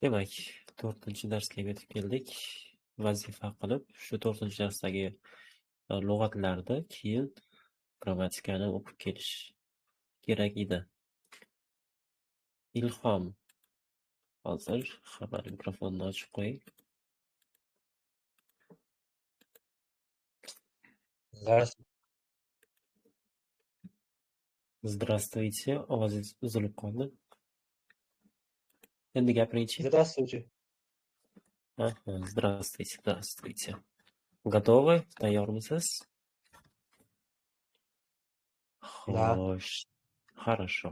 Demak, 4-darsga yetib keldik. Vazifa qilib, shu 4-darsdagi lug'atlarni keyin grammatikani o'qib kelish kerak edi. Ilhom, hozir hamma mikrofonni ochib qo'ying. Здравствуйте. Ovozingiz uzilib qoldi. Endi gapiringchi. Здравствуйте. Aha, здравствуйте, здравствуйте. Готовы? Tayyormisiz? Да. Xo'sh, хорошо.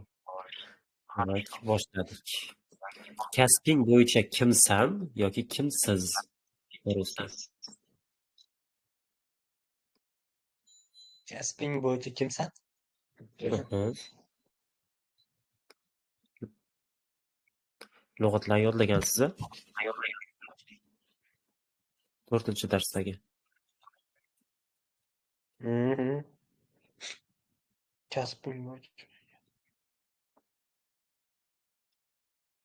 Demak, boshladik. Kasbing bo'yicha kimsan yoki kimsiz? To'g'risi. Kasbing bo'yicha kimsan? Aha. Lug'atlar yodlagansiz-a? 4-darsdagi. Kasbing bo'yicha.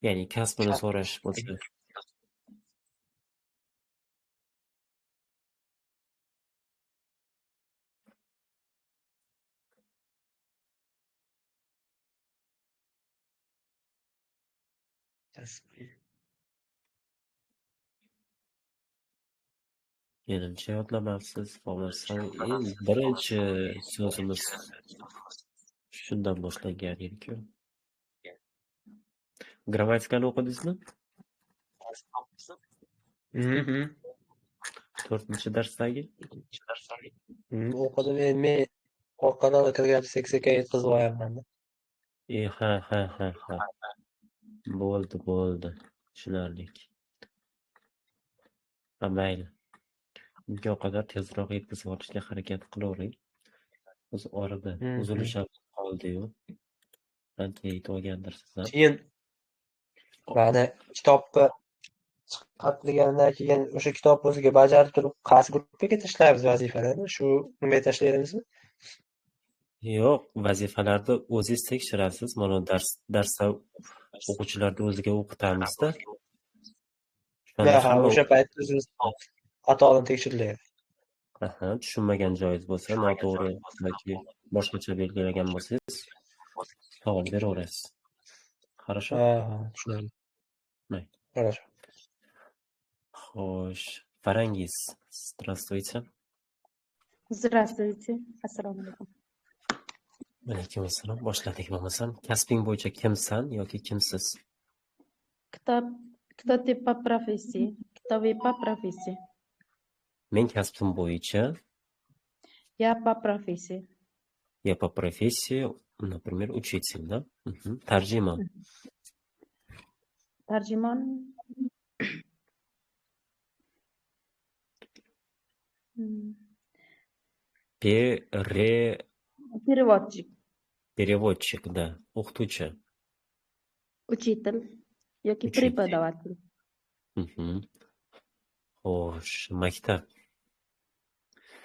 Ya'ni kasbini so'rash bo'lsa. Kasbing. Menimcha yodlamabsiz. Bo'lmasam, eng birinchi so'zimiz shundan boshlangan edi-ku. Grammatikani o'qidingizmi? 4-darsdagi. O'qidim, men orqadan kirgan seksakka yetkazib qo'yapman. Ha. Bo'ldi. Tushunarli. Mayli. Imkon qadar tezroq yetkazib olishga harakat qilavering. O'zi orada uzilish ham qoldi-yu. Ancha yetib olgandirsiz ham. Keyin mana kitobni chiqartirgandan keyin o'sha kitob o'ziga bajarib turib qaysi gruppaga tashlaymiz vazifalarni? Shu nimaga tashlaymizmi? Yo'q, vazifalarni o'zingiz tekshirasiz. Mana darsda o'quvchilarni o'ziga o'qitamiz-da. O'sha paytda o'zimiz xatoni tekshirilyapti. Aha, tushunmagan joyingiz bo'lsa, noto'g'ri yoki boshqacha belgilagan bo'lsangiz, savol beraverasiz. Хорошо? Tushundim. Mayli. Хорошо. Xo'sh, Farangiz, здравствуйте. Здравствуйте. Assalomu alaykum. Alaykum assalom. Boshladik bo'lmasam. Kasbing bo'yicha kimsan yoki kimsiz? Кто ты по профессии? Кто вы по профессии? Men kasbim bo'yicha, Я по профессии. я по профессии, например, учитель, да? Tarjimon. Tarjimon. Переводчик. Переводчик, да. O'qituvchi. Учитель. Yoki преподаватель. Xo'sh, maktab.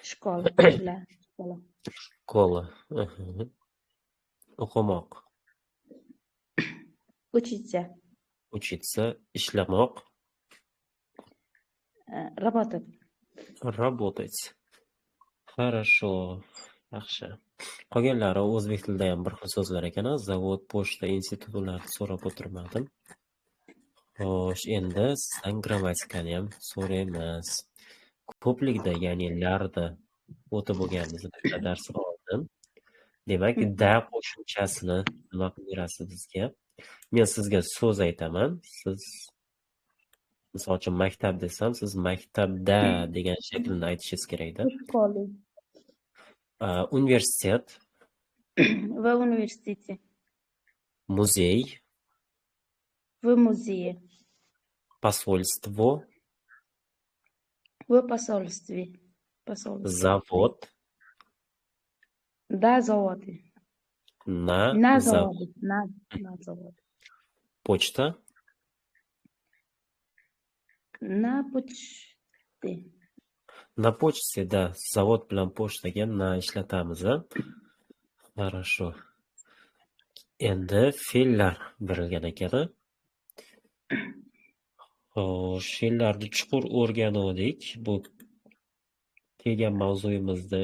Школа. Школа. O'qimoq. Учиться. Учиться. Ishlamoq. Работать. Работать. Хорошо. Yaxshi. Qolganlari o'zbek tilida ham bir xil so'zlar ekan. Zavod, pochta, institut ularni so'rab o'tirmadim. Xo'sh, endi sizdan grammatikani ham so'raymiz. Ko'plikda, ya'ni larda o'tib bo'lganimizda dars oldim. Demak, da qo'shimchasini nima qilib berasiz bizga? Men sizga so'z aytaman. Siz misol uchun maktab desam, siz maktabda degan shaklini aytishingiz kerak-da. Школе. Universitet. В университете. Muzey. В музее. Посольство. В посольстве. Завод. Да, заводы. На заводе. На заводе. Почта. На почте. На почте, да. Zavod bilan pochtaga na ishlatamiz. Хорошо. Endi fe'llar berilgan ekan. Xo'sh, fe'llarni chuqur o'rganuvdik. Bu kelgan mavzuyimizda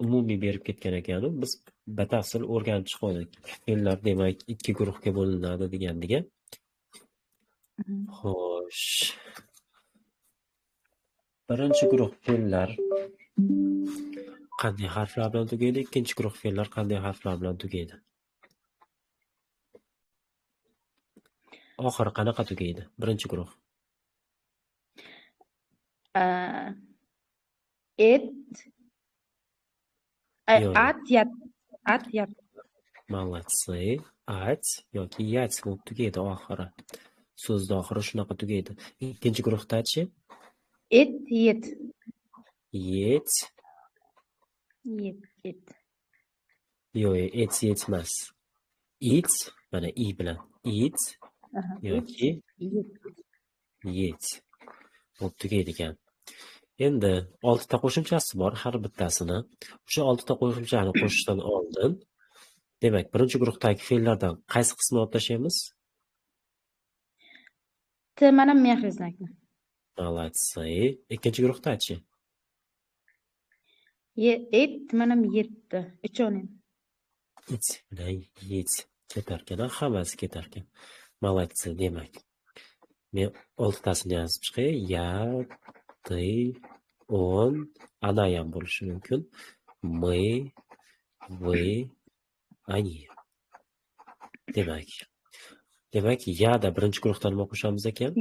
umumiy berib ketgan ekan. Biz batafsil o'rganib chiqdik. Fe'llar demak ikki guruhga bo'linadi degandik-a. Xo'sh. Birinchi guruh fe'llar qanday harflar bilan tugaydi? Ikkinchi guruh fe'llar qanday harflar bilan tugaydi? Oxiri qanaqa tugaydi? Birinchi guruh. Et, Yo'q. at, yat. Молодцы. At yoki yat bo'lib tugaydi oxiri. So'zning oxiri shunaqa tugaydi. Ikkinchi guruhdachi? Et, yet. Yet. Yet. Yo'q, et emas. It, mana i bilan. It yoki yet bo'lib tugaydi ekan. Endi 6 ta qo'shimchasi bor har bittasini. O'sha 6 ta qo'shimchani qo'shishdan oldin, demak, birinchi guruhdagi fe'llardan qaysi qismini olib tashlaymiz? T mana mehr znakni. Молодцы. Ikkinchi guruhdachi? Et mana yetti. Uchonim. It bilan yet ketarkan, hammasi ketarkan. Молодцы demak. Men 6 tasini yozib chiqay. Ya, ты, он, она ham bo'lishi mumkin. Мы, вы, они. Demak, ya da birinchi guruhda nima qo'shamiz ekan?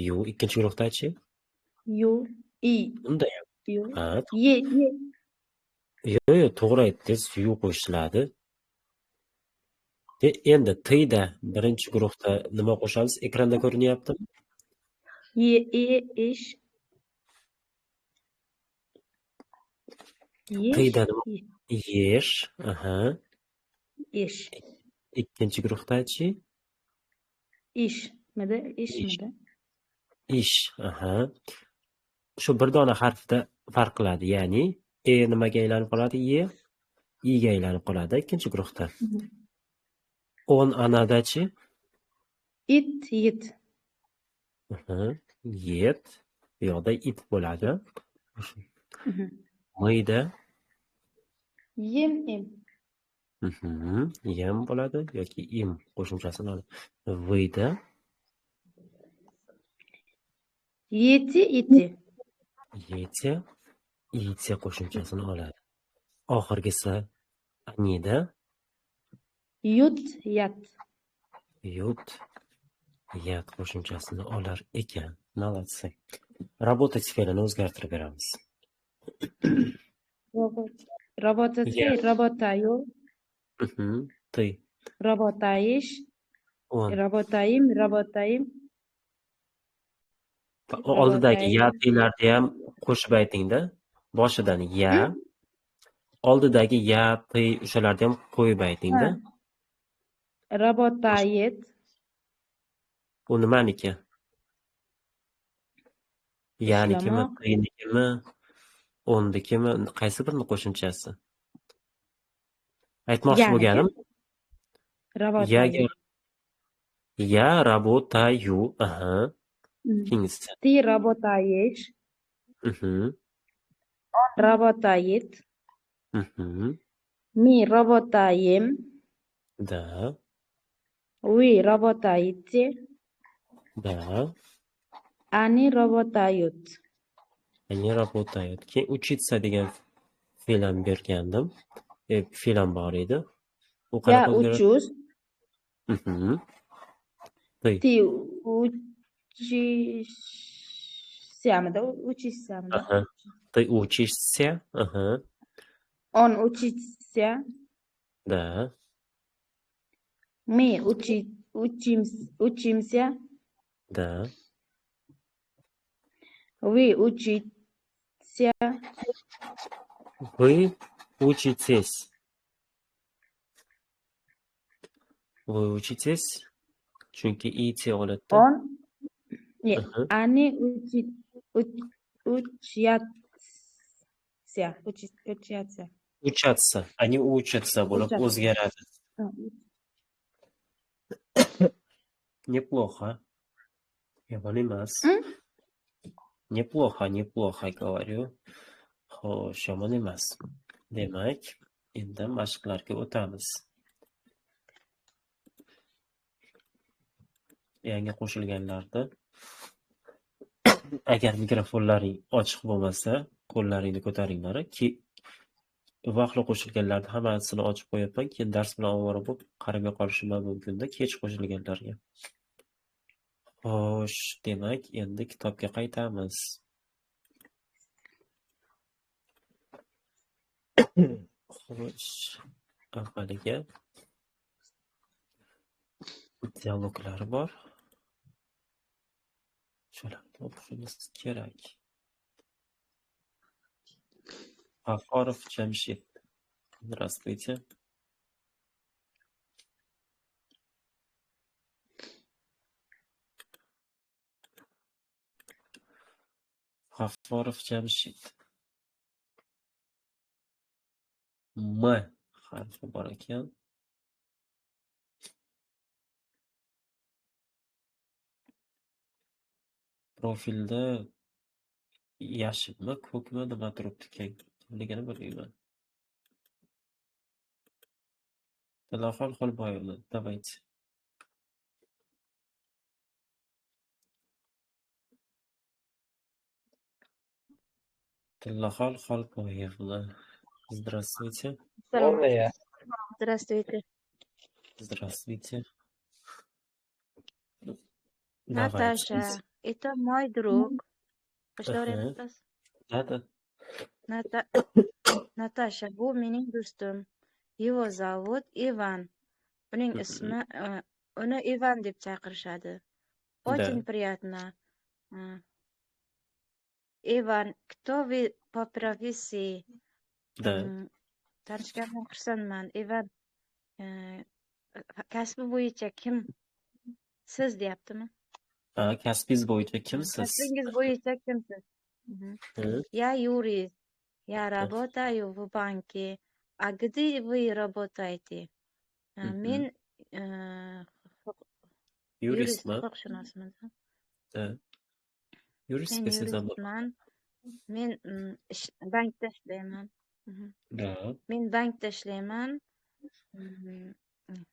Yu. Ikkinchi guruhdachi? Yu, i. Unda ham. Yu. Ha, Ye. yo'q, to'g'ri aytdingiz, yu qo'shiladi. Endi tda birinchi guruhda nima qo'shamiz? Ekranda ko'rinyapti? Ish. Tda nima? Yesh, aha. Ish. Ikkinchi guruhdachi? Ishmidi? Ish, aha. Shu bir dona harfda farq qiladi, ya'ni nimaga aylanib qoladi? Iga aylanib qoladi ikkinchi guruhda. On anadachi? Yet. Yet. Bu yoqda it bo'ladi. Mayda? Yem. Yem bo'ladi yoki im qo'shimchasini oladi. Vida? Yeti. Iti qo'shimchasini oladi. Oxirgisi anida? Yut, yat. Yat qo'shimchasini olar ekan. Молодцы. Работать fe'lini o'zgartirib beramiz. Работать, работаю. Ты. Работаешь. Он. Работаем. Oldidagi ya fe'llarni ham qo'shib aytingda. Boshidan ya. Oldidagi ya, ты o'shalarni ham qo'yib aytingda. Работает. U nimaniki? Yanikimi, qiyinikimi, o'ndikimi, qaysi birini qo'shimchasi? Aytmoqchi bo'lganim. Я работаю. Aha. Kingisi. Ты работаешь. Он работает. Мы работаем. Да. Вы работаете. Да. Они работают. Они работают. Keyin учиться degan fe'lni bergandim. Fe'lim bor edi. U qanaqa o'zgaradi? Я учусь. Ты учишься. Ага. Ты учишься. Ага. Он учится. Да. Мы учимся. Да. Вы учитесь. Вы учитесь. Вы учитесь. Chunki it oladida. Он. Они Учатся. Они учатся bo'lib o'zgaradi. Неплохо. Yomon emas. М? Неплохо говорю. Xo'sh, yomon emas. Demak, endi mashqlarga o'tamiz. Yangi qo'shilganlarni agar mikrofonlaring ochiq bo'lmasa, qo'llaringni ko'taringlar. Vaqtli qo'shilganlarni hammasini ochib qo'yapman. Keyin dars bilan ovora bo'lib, qaramay qolishim mumkin-da, kech qo'shilganlarga. Xo'sh, demak, endi kitobga qaytamiz. Xo'sh, avvaliga dialoglar bor. Shularni o'qishimiz kerak. G'afforov Jamshid. Здравствуйте. G'afforov Jamshid. M harfi bor ekan. Profilda yashilmi, ko'kmi nima turibdi keng? Kimligini bilmayman. Tilahol Xolboyevni, давайте. Tilahol Xolboyevni. Здравствуйте. Можно я? Здравствуйте. Здравствуйте. Наташа, Давайте. это мой друг. Что Ага. говорит? Да. Наташа, bu mening do'stim. Его зовут Иван. Uning ismi, uni Ivan deb chaqirishadi. Очень Да. приятно. Иван, кто вы по профессии? Да. Tanishganimdan xursandman. Ivan, kasbi bo'yicha kim? Siz deyaptimi? Kasbingiz bo'yicha kimsiz? Kasbingiz bo'yicha kimsiz? Я юрист. Я работаю в банке. А где вы работаете? Men yurist, Yuristmi? huquqshunosman. Да. Men Yuristga sezam. yuristman. Men bankda ishlayman. Да. Men bankda ishlayman.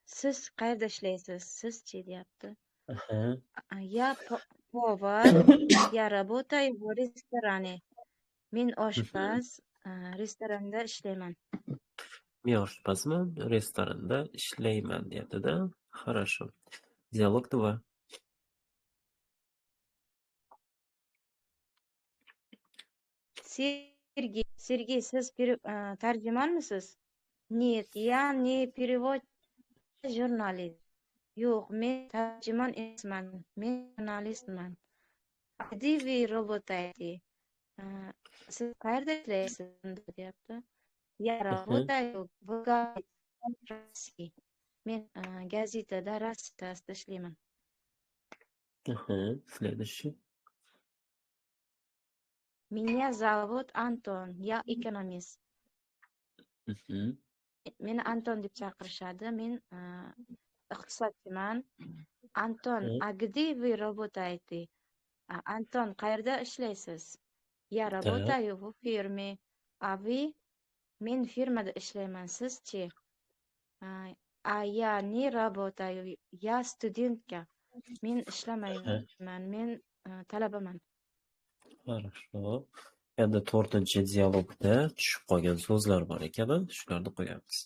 Siz qayerda ishlaysiz? Sizchi deyapti. Aha. Я повар. Я работаю в ресторане. Men oshpaz, restoranda ishlayman. Men oshpazman, restoranda ishlayman deyapti-da. Хорошо. Dialog 2. Sergey, siz tarjimonmisiz? Нет, я не переводчик, jurnalist. Yo'q, men tarjimon emasman. Men jurnalistman. Где вы работаете? Siz qayerda ishlaysiz? deyapti. Я работаю в газете. Men gazetada, Rossiyada ishlayman. Следующий. Меня зовут Антон. Я экономист. Meni Anton deb chaqirishadi. Men iqtisodchiman. Anton, a где вы работаете? Anton, qayerda ishlaysiz? Я работаю в фирме. А вы? Men firmada ishlayman. Sizchi? А я не работаю. Я студентка. Men ishlamayman. Men talabaman. Хорошо. Endi 4-dialogda tushib qolgan so'zlar bor ekan, shularni qo'yamiz.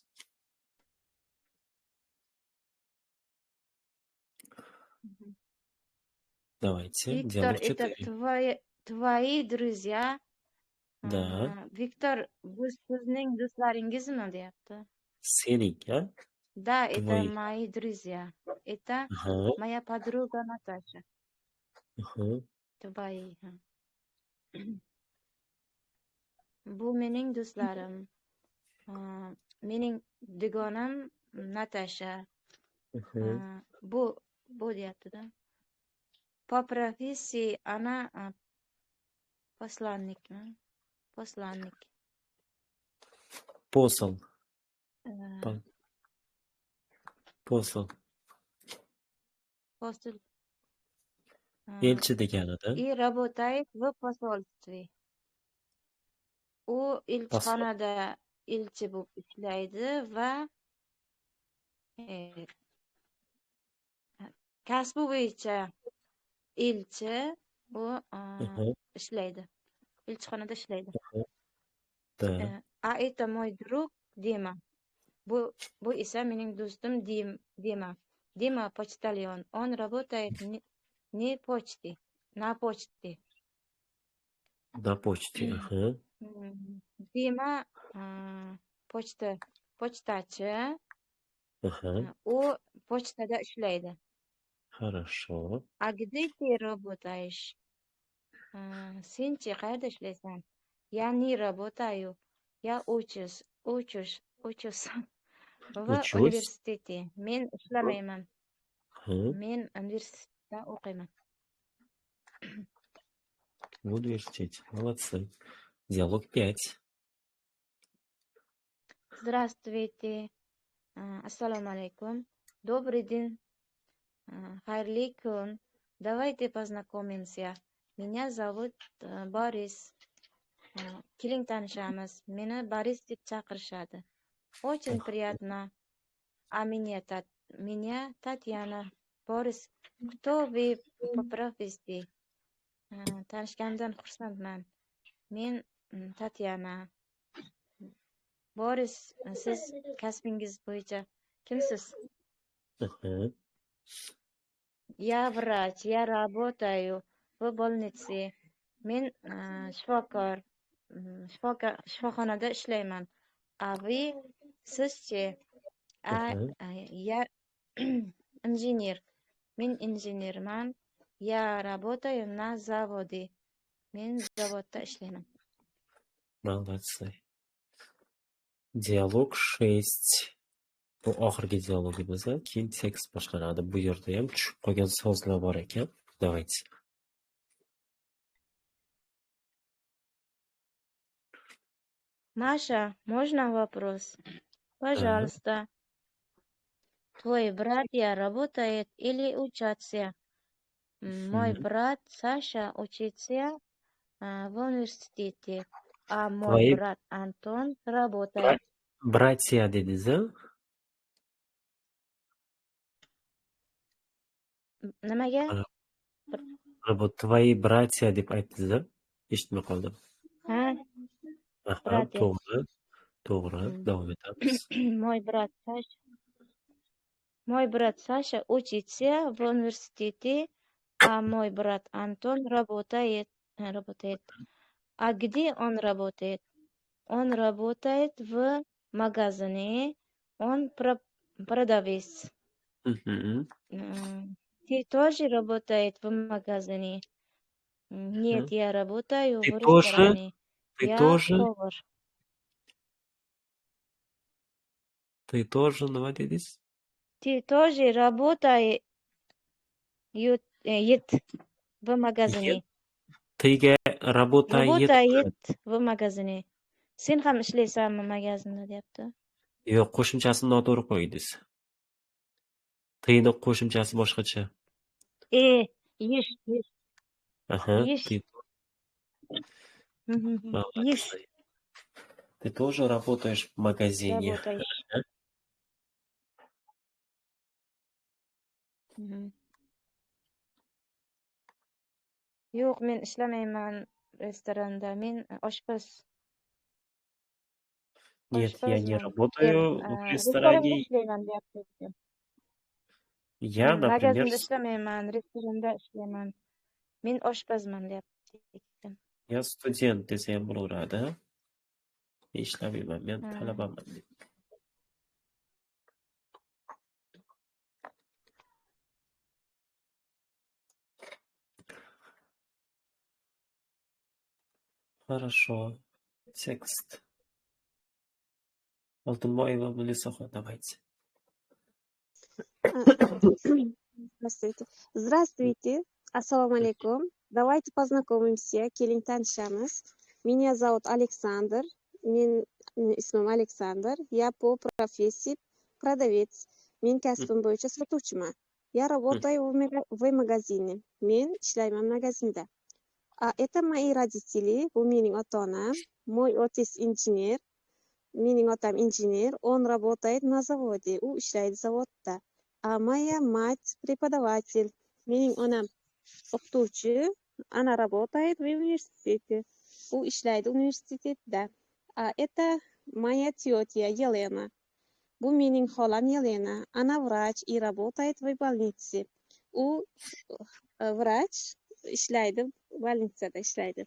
Давайте. Виктор, Dialog это 4. твои друзья? Да. Viktor, bu sizning do'stlaringizmi deyapti. Sening, a? Да, это Твои. мои друзья. Это Ага. моя подруга Наташа. Ага. Твои. Bu mening do'stlarim. Mening dugonam Natasha. Bu deyapti-da. По профессии она посланникmi? Посланник. Посол. Посол. Postul. Elchi deganida. И работает в посольстве. U elchixonada elchi bo'lib ishlaydi va kasbi bo'yicha elchi u ishlaydi. Elchixonada ishlaydi. Да. А это мой друг Дима. Bu esa mening do'stim Dima. Дима почтальон. Он работает не почте, на почте. На почте. Ага. Dima pochtachi. Ага. U pochtada ishlaydi. Хорошо. А где ты работаешь? Sen-chi qayerda ishlaysan? Я не работаю. Я учусь в Учусь. universitете. Men ishlamayman. Ага. Men universitetda o'qiyman. В университете. Молодцы. Диалог 5. Здравствуйте. Assalomu alaykum. Добрый день. Xayrli kun. Давайте познакомимся. Меня зовут Борис. Keling tanishamiz. Meni Boris deb chaqirishadi. Очень приятно. А меня Tatyana. Boris, кто вы по профессии? Tanishganimdan xursandman. Men Tatyana. Boris, siz kasbingiz bo'yicha kimsiz? Ага. Я врач, я работаю в больнице. Men shifokor, shifoxonada ishlayman. A вы, sizchi? Я инженер. Men injenerman. Я работаю на заводе. Men zavodda ishlayman. Молодцы. Dialog 6. Bu oxirgi dialogimiz. Keyin tekst boshlanadi. Bu yerda ham tushib qolgan so'zlar bor ekan. Давайте. Маша, можно вопрос? Пожалуйста. Твой братья работает или учатся? Мой брат Саша учится в университете, а мой брат Антон работает. Bratья dedingiz, Nimaga? Bu твои bratья deb aytdingiz, eshitmay qoldim. Ha? Aha, Bratья. to'g'ri. Davom etamiz. Мой брат Саша учится в университете, а мой брат Антон работает. А где он работает? Он работает в магазине. Он продавец. Ты тоже работаешь в магазине? Нет, я работаю в ресторане. Я повар. Ты тоже, nima dedingiz? Ты тоже работаешь в магазине. Tiyga Работает в магазине. Sen ham ishlaysanmi magazinda deyapti. Yo'q, qo'shimchasini noto'g'ri qo'ydingiz. Tiyni qo'shimchasi boshqacha. Yesh. Aha. Yesh. Yesh. Ты тоже работаешь в магазине. Работаешь. Yo'q, men ishlamayman restoranda. Men oshpaz. Нет, я не работаю в ресторане. Я, например... Magazinda ishlamayman, restoranda ishlayman. Men oshpazman deyapti. Я студент desa ham bo'laveradi. Ishlamayman, men talabaman deb. Хорошо. Текст. Алтынбаева Мелисаха, давайте. Здравствуйте. Здравствуйте. Ассаламу алейкум. Давайте познакомимся. Keling tanishamiz. Меня зовут Александр. Мен ismim Александр. Я по профессии продавец. Men kasbim bo'yicha sotuvchiman. Я работаю в магазине. Men ishlayman magazinda. Это мои родители, bu mening ota-onam. Мой отец инженер, mening otam injener, он работает на заводе, u ishlaydi zavodda. Моя мать преподаватель, mening onam o'qituvchi, она работает в университете, u ishlaydi universitetda. Это моя тетя Елена. Bu mening xolam Yelena. Она врач и работает в больнице. U vrach ishlaydi, больницада ishlaydi.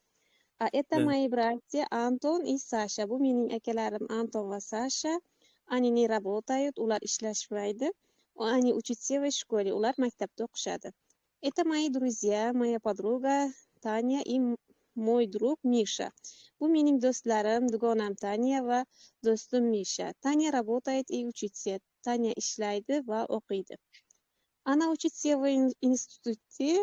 Это мои братья Антон и Саша. Bu mening akalarim Anton va Sasha. Они не работают, ular ishlashmaydi. Они учатся в школе, ular maktabda o'qishadi. Это мои друзья, моя подруга Таня и мой друг Миша. Bu mening do'stlarim, dugonam Tanya va do'stim Misha. Tanya работает и учится. Tanya ishlaydi va o'qiydi. Она учится в институте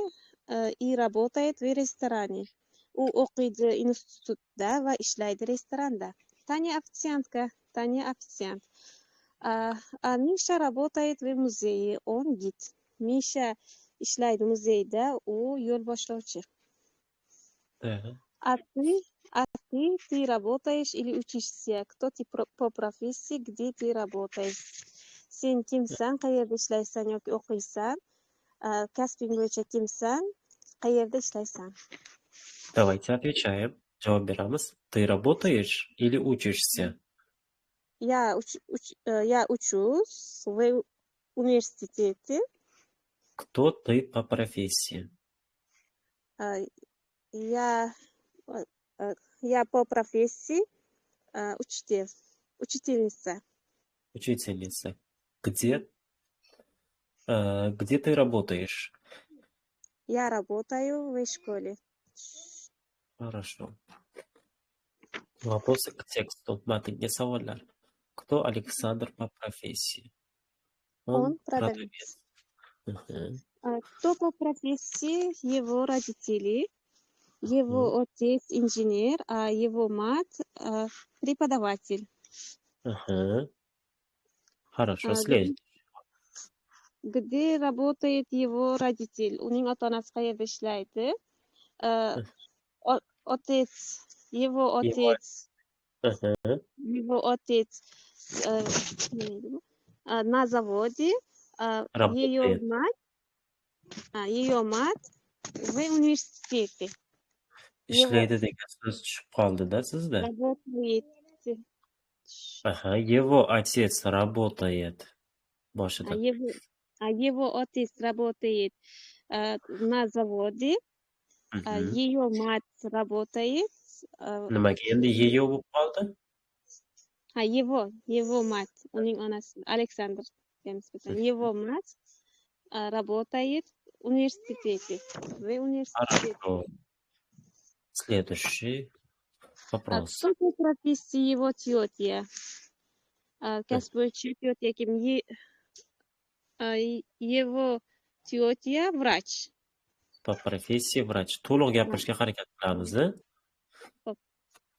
и работает в ресторане. U o'qiydi institutda va ishlaydi restoranda. Tanya официантка, Tanya официант. Misha работает в музее, он гид. Misha ishlaydi muzeyda, u yo'l boshlovchi. Ты работаешь или учишься? Кто ты по профессии, где ты работаешь? Sen kimsan, qayerda ishlaysan yoki o'qiysan? Kasbing bo'yicha kimsan, qayerda ishlaysan? Давайте отвечаем. Javob beramiz. Ты работаешь или учишься? Я учусь в университете. Кто ты по профессии? Я по профессии учительница. Учительница. Где ты работаешь? Я работаю в школе. Хорошо. Вопросы к тексту. Матынге savollar. Кто Александр по профессии? Он продавец. Кто по профессии? Его родители. Его отец инженер, а его мать преподаватель. Хорошо, следующий. Где работает его родитель? Uning ota-onasi qayerda ishlaydi? Его отец на заводе, ее мать в университете. Ishlaydi degan so'z tushib qoldi-da sizda. Его отец работает. Boshida. Его отец работает на заводе, ее мать работает. Nimaga endi ее bo'lib qoldi? Его мать, uning onasi Alexander. Его мать работает в университете. Хорошо. Следующий вопрос. Кто по профессии его тетя? Kasb bo'yicha tетя kim? Его тетя врач. По профессии врач. To'liq gapirishga harakat qilamiz.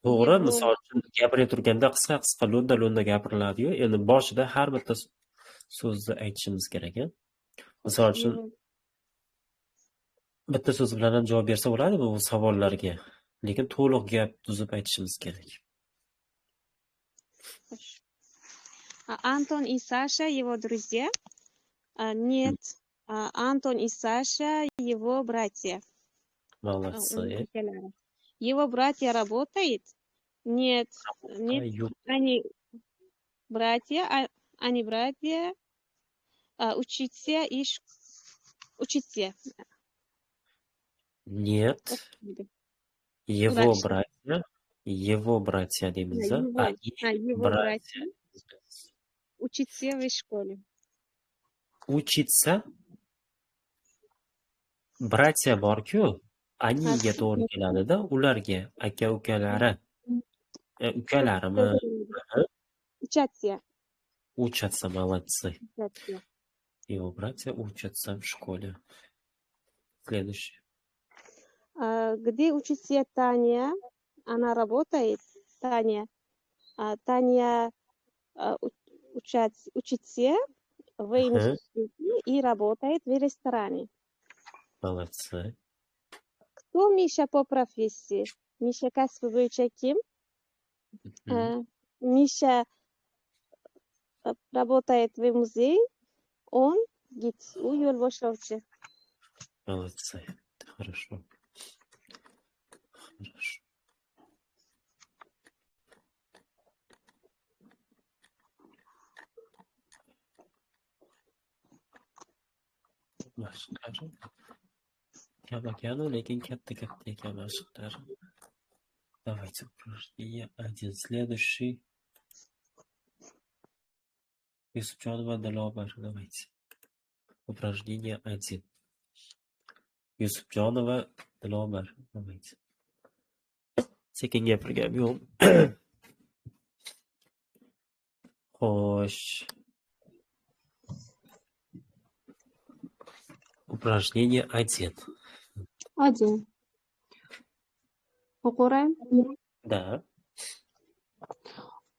To'g'ri, misol uchun gapira turganda qisqa lo'nda gapiriladi-yu, endi boshida har bitta so'zni aytishimiz kerak. Misol uchun bitta so'z bilan ham javob bersa bo'ladi bu savollarga. Lekin to'liq gap tuzib aytishimiz kerak. Антон и Саша его друзья? Нет. Антон и Саша его братья. Молодцы. Его братья работают? Нет. Они братья учатся и учатся. Нет. Его братья deymiz. Его братья учатся в школе. Учиться? Bratya bor-ku, aniga to'g'ri keladi-da, ularga aka-ukalari. Ukalarimi? Учатся, молодцы. Его братья учатся в школе. Следующий. Где учится Таня? Она работает. Таня учится в Ага, институте и работает в ресторане. молодцы. Кто Миша по профессии? Миша kasbi bo'yicha kim? Мгм. Миша работает в музее. Он гид, u yo'l boshlovchi. Молодцы. Хорошо. Хорошо. Mashqlari kam ekanu, lekin katta-katta ekan mashqlari. Давайте упражнение 1. Следующий. Yusufjonova Dilobar. Давайте. Упражнение 1. Yusufjonova Dilobar. Давайте. Sekin gapirgan yo'q. Xo'sh. Упражнение 1. Один. O'qiraymi? Да.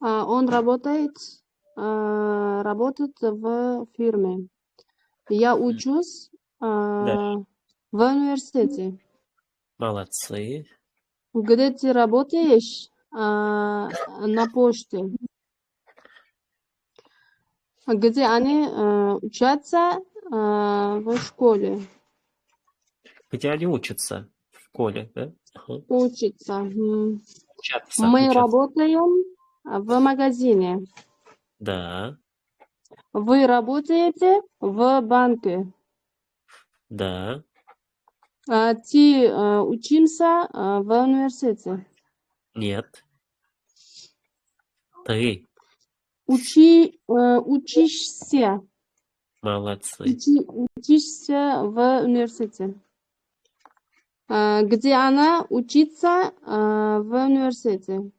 Он работает в фирме. Я учусь Да. в университете. Молодцы. Где ты работаешь? На почте. Где они учатся в школе? Где они учатся? В школе, да? Ага. Учатся. Учатся. Мы Учатся. работаем в магазине. Да. Вы работаете в банке. Да. Ты учишься в университете. Нет. Ты. Учишься. Молодцы. Учишься в университете. Где она учится в университете?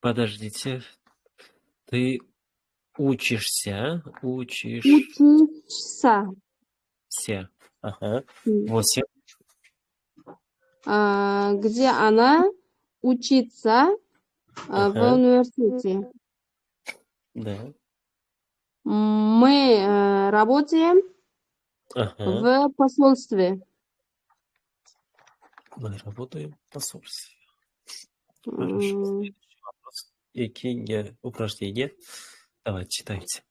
Подождите. Ты учишься. Учишься. Все. Ага. 8. Где она учится в Ага. университете? Да. Мы работаем Ага. в посольстве. Мы работаем в посольстве. Хорошо. Следующий вопрос. И книги упражнения. Давайте читайте.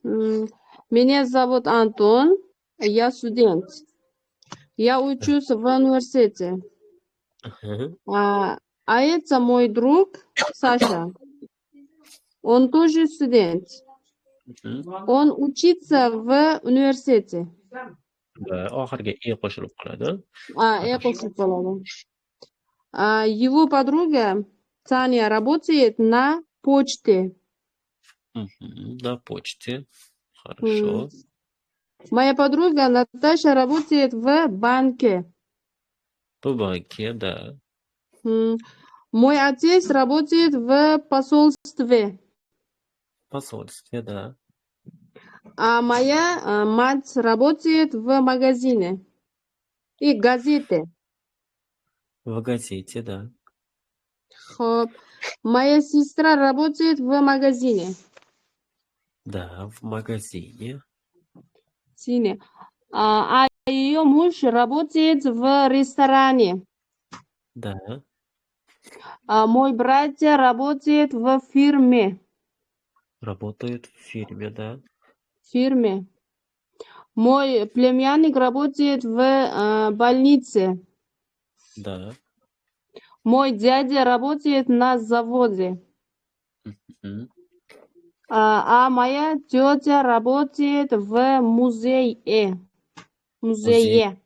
Меня зовут Антон. Я студент. Я учусь в университете. Ага. А это мой друг Саша. Он тоже студент. Мгм. Он учится в университете. Да, oxiriga e qo'shilib qoladi. Я qo'shib qoladi. Его подруга Таня работает на почте. Мгм. На почте. Хорошо. Моя подруга Наташа работает в банке. В банке, да. Мой отец работает в посольстве. В посольстве, да. А моя мать работает в магазине и газете. В газете, да. Моя сестра работает в магазине. Да, в магазине. А ее муж работает в ресторане. Да. Мой брат работает в фирме. Работает в фирме, да. Фирме. Мой племянник работает в больнице. Да. Мой дядя работает на заводе. Мгм. А моя тетя работает в музее. Музее.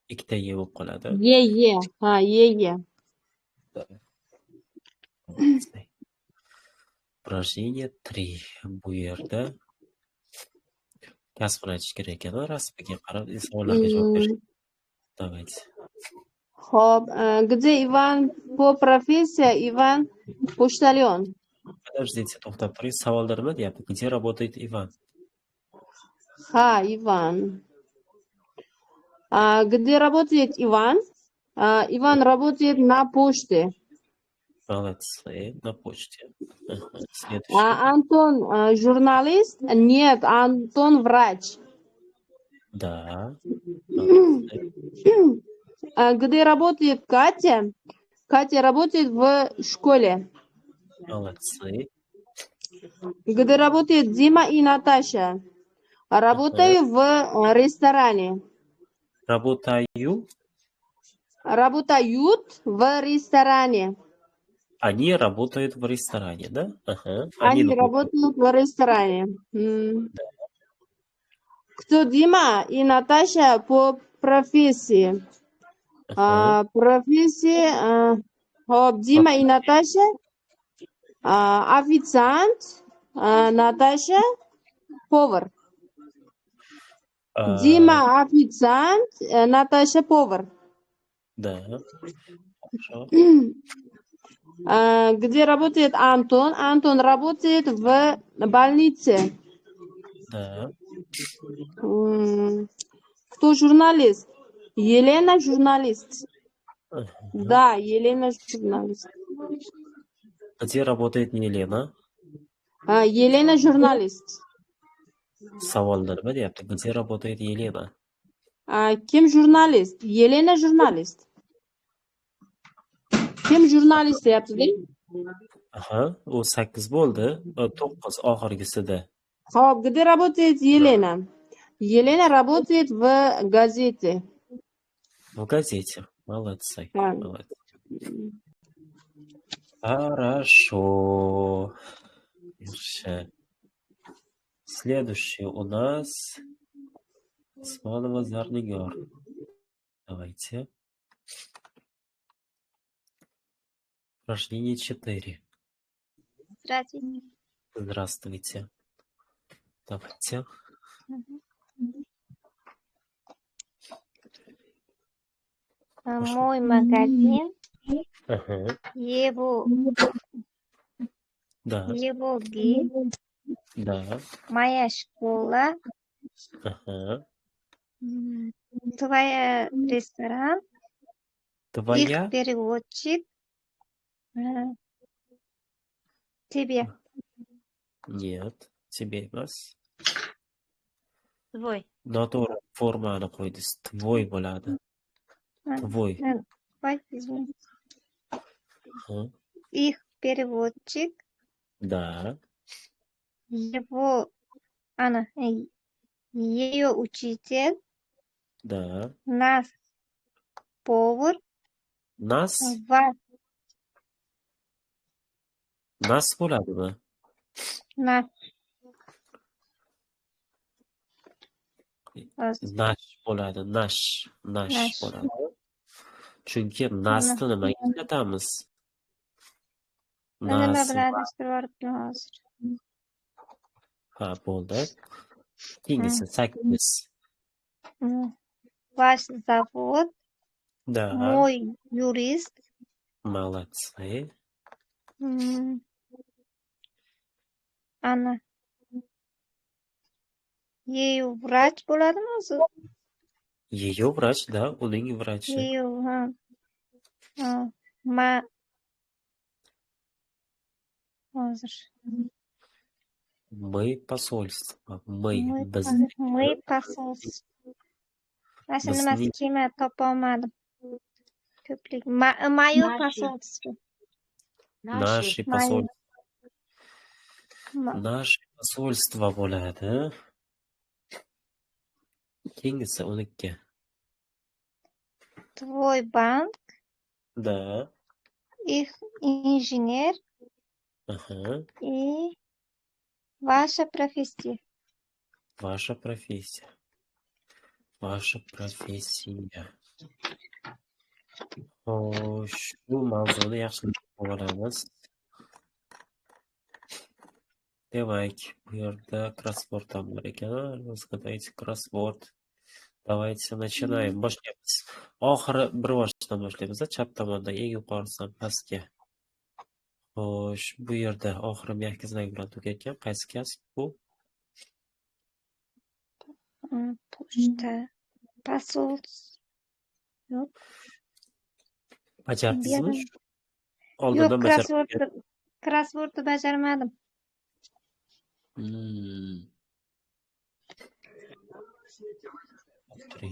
Ikkita e bo'lib qoladi. Е. Да. Молодцы. Упражнение 3. Bu yerda kasbini aytish kerak ekan. Rasmiga qarab savollarga javob berish. Давайте. Где Иван по профессии? Иван почтальон. Подождите, to'xtab turing. Savolda nima deyapti? Где работает Иван? Иван. Где работает Иван? Иван работает на почте. Молодцы. На почте. Ага. Следующий. Антон журналист? Нет, Антон врач. Да. Молодцы. Где работает Катя? Катя работает в школе. Молодцы. Где работает Дима и Наташа? Работаю в ресторане. Работаю. Работают в ресторане. Они работают в ресторане, да? Ага. Они работают. работают в ресторане. Кто Дима и Наташа по профессии? Ага. Профессии Дима и Наташа официант, Наташа повар. Дима официант, Наташа повар. Да. Хорошо. Где работает Антон? Антон работает в больнице. Да. Кто журналист? Елена журналист. Ага. Да, Елена журналист. Где работает Елена? Елена журналист. Savolda nima deyapti? Где работает Елена? Kim jurnalist? Yelena jurnalist. Kim jurnalist deyapti-da? Aha, u 8 bo'ldi. 9 oxirgisida. Hop, где работает Елена? Елена работает в газете. В газете. Молодцы. Да. Молодцы. Хорошо. Дальше. Следующий у нас Усманова Зарнигор. Давайте. Упражнение 4. Здравствуйте. Здравствуйте. Давайте. Мой магазин, Ага. его Да. гид, Да. моя школа, Ага. твоя ресторан, их Твоя? переводчик, тебе. Нет. Тебе emas. Твой. Noto'g'ri formani qo'ydingiz. Tvoy bo'ladi. Tvoy. Твой, извини. Aha. Их переводчик, Да. его, ее учитель, Да. нас повар, Nas. вас Nas bo'ladimi? нас Nash bo'ladi. Nash Nash. bo'ladi. Chunki nasni nimaga ishlatamiz? nima Nas. bilan adashtirib hozir. Ha, bo'ldi. Keyingisi 8. Ваш завод, Да. мой юрист, Молодцы. ana ее vrach bo'ladimi o'zi? Ее врач, да, uning vrachi. Ее, hozir. Мы посольство. Мы. Biz. Мы посольство. Mana shu nimasi Bizning- kelmay topolmadim. Ko'plik. Мое Наши. посольство. Наши Мои. посольства. Ma- Наше посольство bo'ladi. Keyingisi 12. Твой банк, Да. их инженер Aha. и ваша профессия. Ваша профессия. Ваша профессия. Xo'sh, shu mavzuni yaxshilab olamiz. Demak, bu yerda crossword ham bor ekan. Разгадайте crossword. Давайте начинаем. Boshlaymiz. Oxiri bir boshidan boshlaymiz. Chap tomondan eng yuqorisidan pastga. Xo'sh, bu yerda oxiri mягкий знак bilan tugatgan. Qaysi kasb bu? Почта. Посольство. Bajardingizmi? Oldindan bajarib qo'ygan. Krosswordni bajarmadim. Три.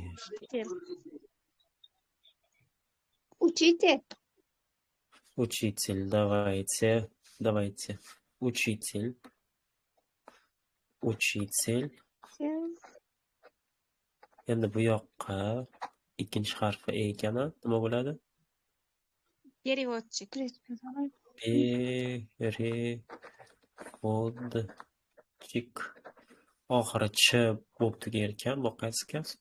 Учитель. Учитель, давайте. Учитель. Endi bu yoqqa ikkinchi harfi E ekani nima bo'ladi? Переводчик. Переводчик. Oxiri ch bo'lib tugar ekan. Bu qaysi kasb?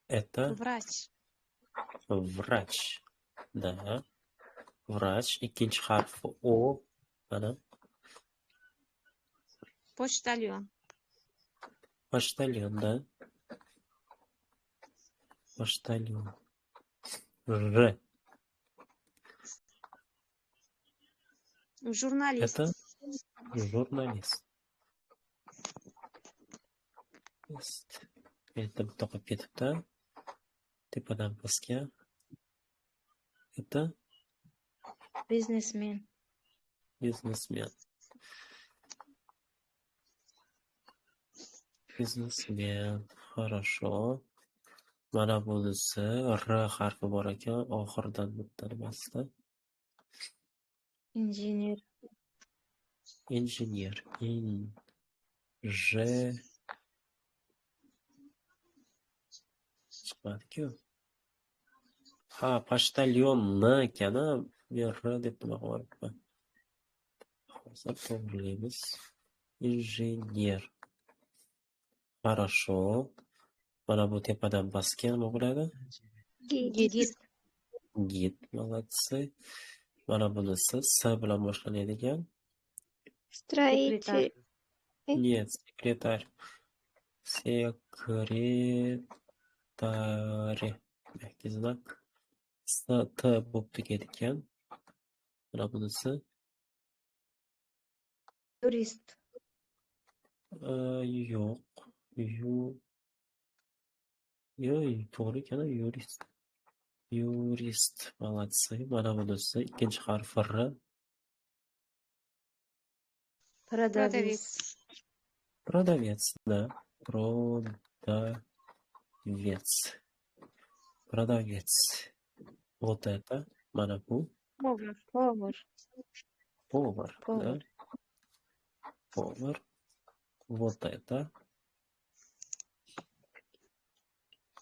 Это Врач. врач. Да. Врач. Ikkinchi harfi O. Mana. Почтальон. Почтальон, да. Почтальон. Ж. Журналист. Это jurnalist. Endi bitta qolib ketibdi. Tepadan pastga. Это Biznesmen. biznesmen. Biznesmen. Хорошо. Mana bunisi R harfi bor ekan, oxiridan bitta nimasida. Injener. Injener. Chiqmadi-ku. Ha, pochtalyonni ekana, men R deb nima qilyapman. Hozir to'g'rilaymiz. Injener. Хорошо. Mana bu tepadan pastga nima bo'ladi? Gid. Gid, молодцы. Mana bunisi S bilan boshlanadigan. Строитель. Нет, секретарь. Sekretari. Mягкий знак. S, T bo'lib tugagan. Mana bunisi. Yurist. Yo'q. Yo'q, to'g'ri ekan, yurist. Yurist, молодцы. Mana bunisi ikkinchi harfi R. Продавец. Продавец, да. Продавец. Вот это. Mana bu. Повар. Повар, да. Повар. Вот это.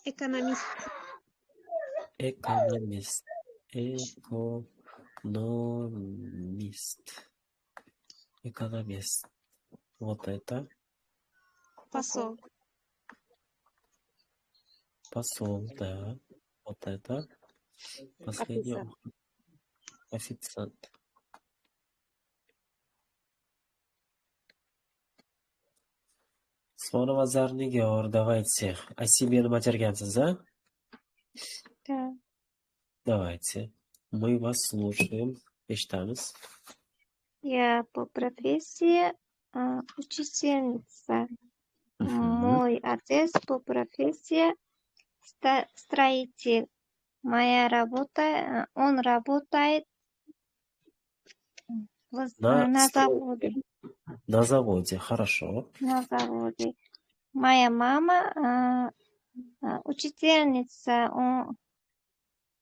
Экономист. Экономист. Экономист. Вот это. Посол. Посол, да. Вот это. Последний. Официант. Слонова Зарнигор, давайте. О себе наматерганцев, да? Да. Давайте. Мы вас слушаем. Eshitamiz. Я по профессии учительница. Мой отец по профессии строитель. Моя работа, он работает на заводе. На заводе, хорошо. На заводе. Моя мама учительница.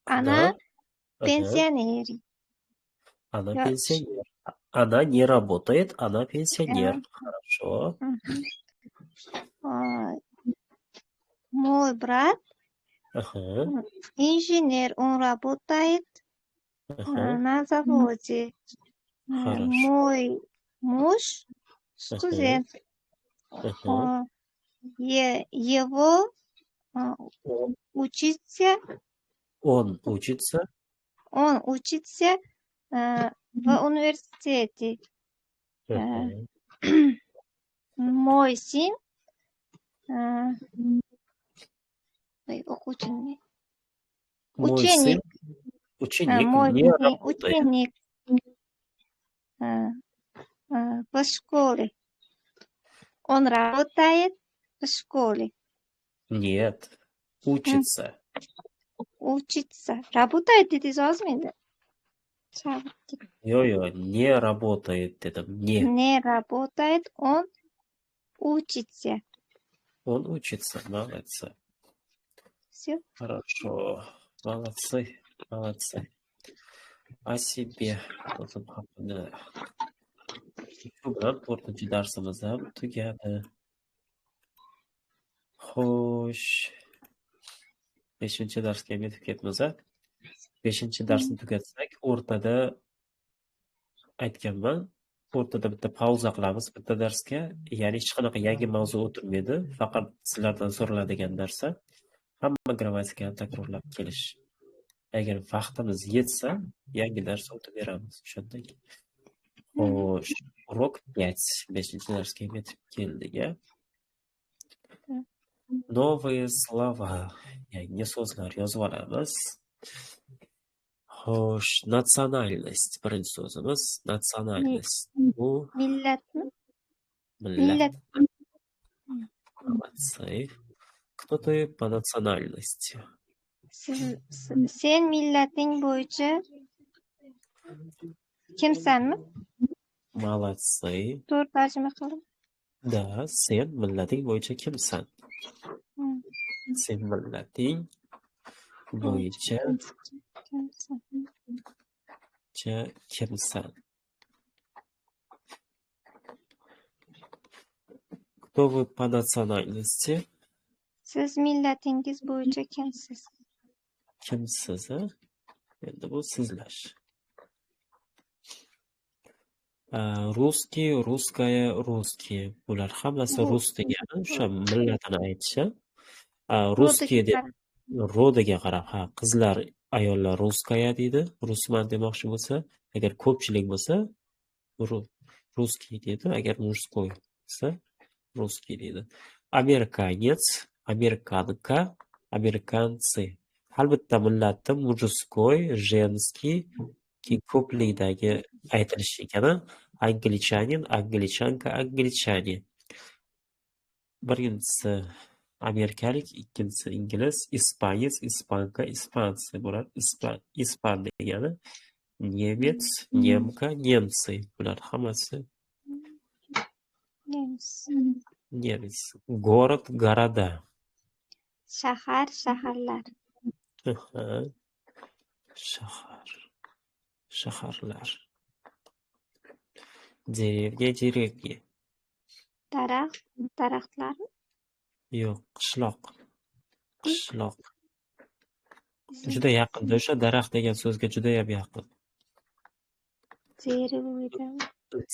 Она пенсионер. Она пенсионер. Она не работает, она пенсионер. Хорошо. Мой брат инженер, он работает на заводе. Хорошо. Мой муж студент. Его учится. Он учится. Он учится в университете. Мой сын ученик. Мой сын ученик не работает. Ученик в школе. Он работает в школе. Нет, учится. учится. Работает dedingiz ozmidi? Chalib ketdi. Yo, не работает dedim. Не. Не работает, он учится. Он учится. Молодцы. Всё. Хорошо. Молодцы. О себе o'zim haqida. Shu bilan 4-chi darsimiz ham tugadi. Xo'sh, 5-chi darsga ham yetib ketmiz. 5-chi darsni tugatsak, o'rtada aytganman, o'rtada bitta pauza qilamiz bitta darsga, ya'ni hech qanaqa yangi mavzu o'tirmaydi, faqat sizlardan so'raladigan narsa hamma grammatikani takrorlab kelish. Agar vaqtimiz yetsa, yangi dars o'tib beramiz, tushundik? Xo'sh, urok 5, 5-chi darsga ham yetib keldik. Новые слова, yangi so'zlar yozib olamiz. Xo'sh, nasionalность birinchi so'zimiz. Nasionalность. Bu Millatmi? millat. Millat. Молодцы. Кто ты по национальности? Sen millating bo'yicha kimsanmi? Молодцы. To'g'ri tarjima qildim. Да, sen millating bo'yicha kimsan? Sen millating bo'yicha kimsan? Кто вы по национальности? Siz millatingiz bo'yicha kimsiz? Kimsiz? Endi bu sizlar. Русский, русская, русские. Bular hammasi rus degani, o'sha millatini aytishi. Rусский deb rodiga qarab, qizlar, ayollar ruskaya deydi, rusman demoqchi bo'lsa, agar ko'pchilik bo'lsa, rусский deydi, agar mужской bo'lsa, русский deydi. Amerikanец, amerikanka, amerikanцы. Har bitta millatda mужской, женский ko'plikdagi aytilishi ekani, anglichanin, anglichanka, anglichane. Birinchisi amerikalik, ikkinchisi ingliz, ispanец, ispanka, ispanцы bo'ladi. Ispan degani nemets, nemka, nemцы. Bular hammasi nemis. Город, goroda. Shahar, shaharlar. Shaharlar. Dеревня, dеревни. Daraxt, daraxtlar. Yo'q, qishloq. Juda yaqinda, o'sha daraxt degan so'zga juda ham yaqin.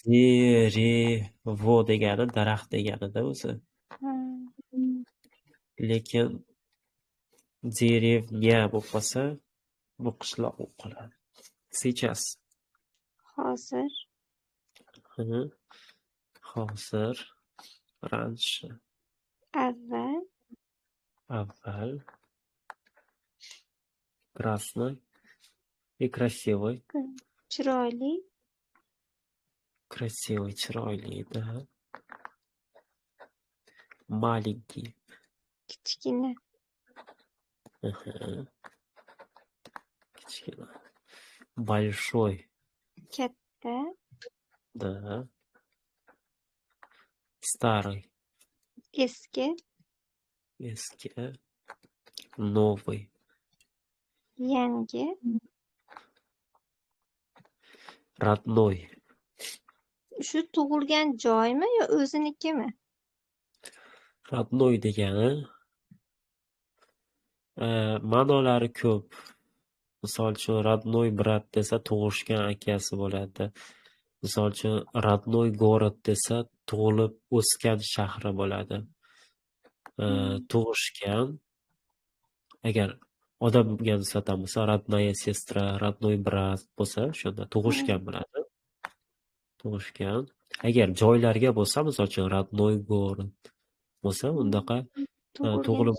Derevo degani daraxt deganida o'zi. Lekin dеревня bo'lib qolsa, bu qishloq bo'lib qoladi. Сейчас. Hozir. Hozir. Раньше. Avval. Красный. И красивый. Chiroyli. Красивый, chiroyli, да. Маленький. Kichkina. Kichkina. Большой. Katta. Да. Старый. Eski. Новый. Yangi. Родной. Shu tug'ilgan joymi yo o'zinikimi? Родной degani ma'nolari ko'p. Misol uchun родной brat desa tug'ishgan akasi bo'ladi. Misol uchun родной город desa tug'ilib o'sgan shahri bo'ladi. Tug'ishgan, agar odamga nisbatan bo'lsa, родная сестра, родной брат bo'lsa, shunda tug'ishgan bo'ladi. Tug'ishgan. Agar joylarga bo'lsa, misol uchun родной город bo'lsa, undaqa tug'ilib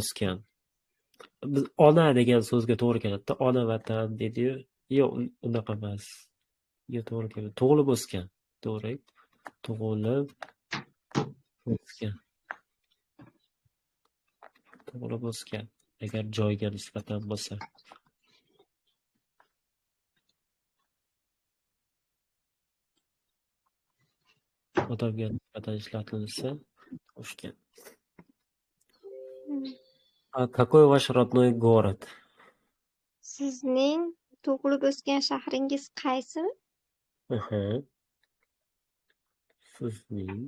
o'sgan. Biz ona degan so'zga to'g'ri keladi. Ona vatan dedi-yu, yo'q, unaqa emas. To'g'ri keladi. Tug'ilib o'sgan. To'g'ri. Tug'ilib o'sgan. Agar joyga nisbatan bo'lsa. Odamga nisbatan ishlatilsa, Toshkent. Какой ваш родной город? Sizning tug'ilib o'sgan shahringiz qaysi? Aha. Sizning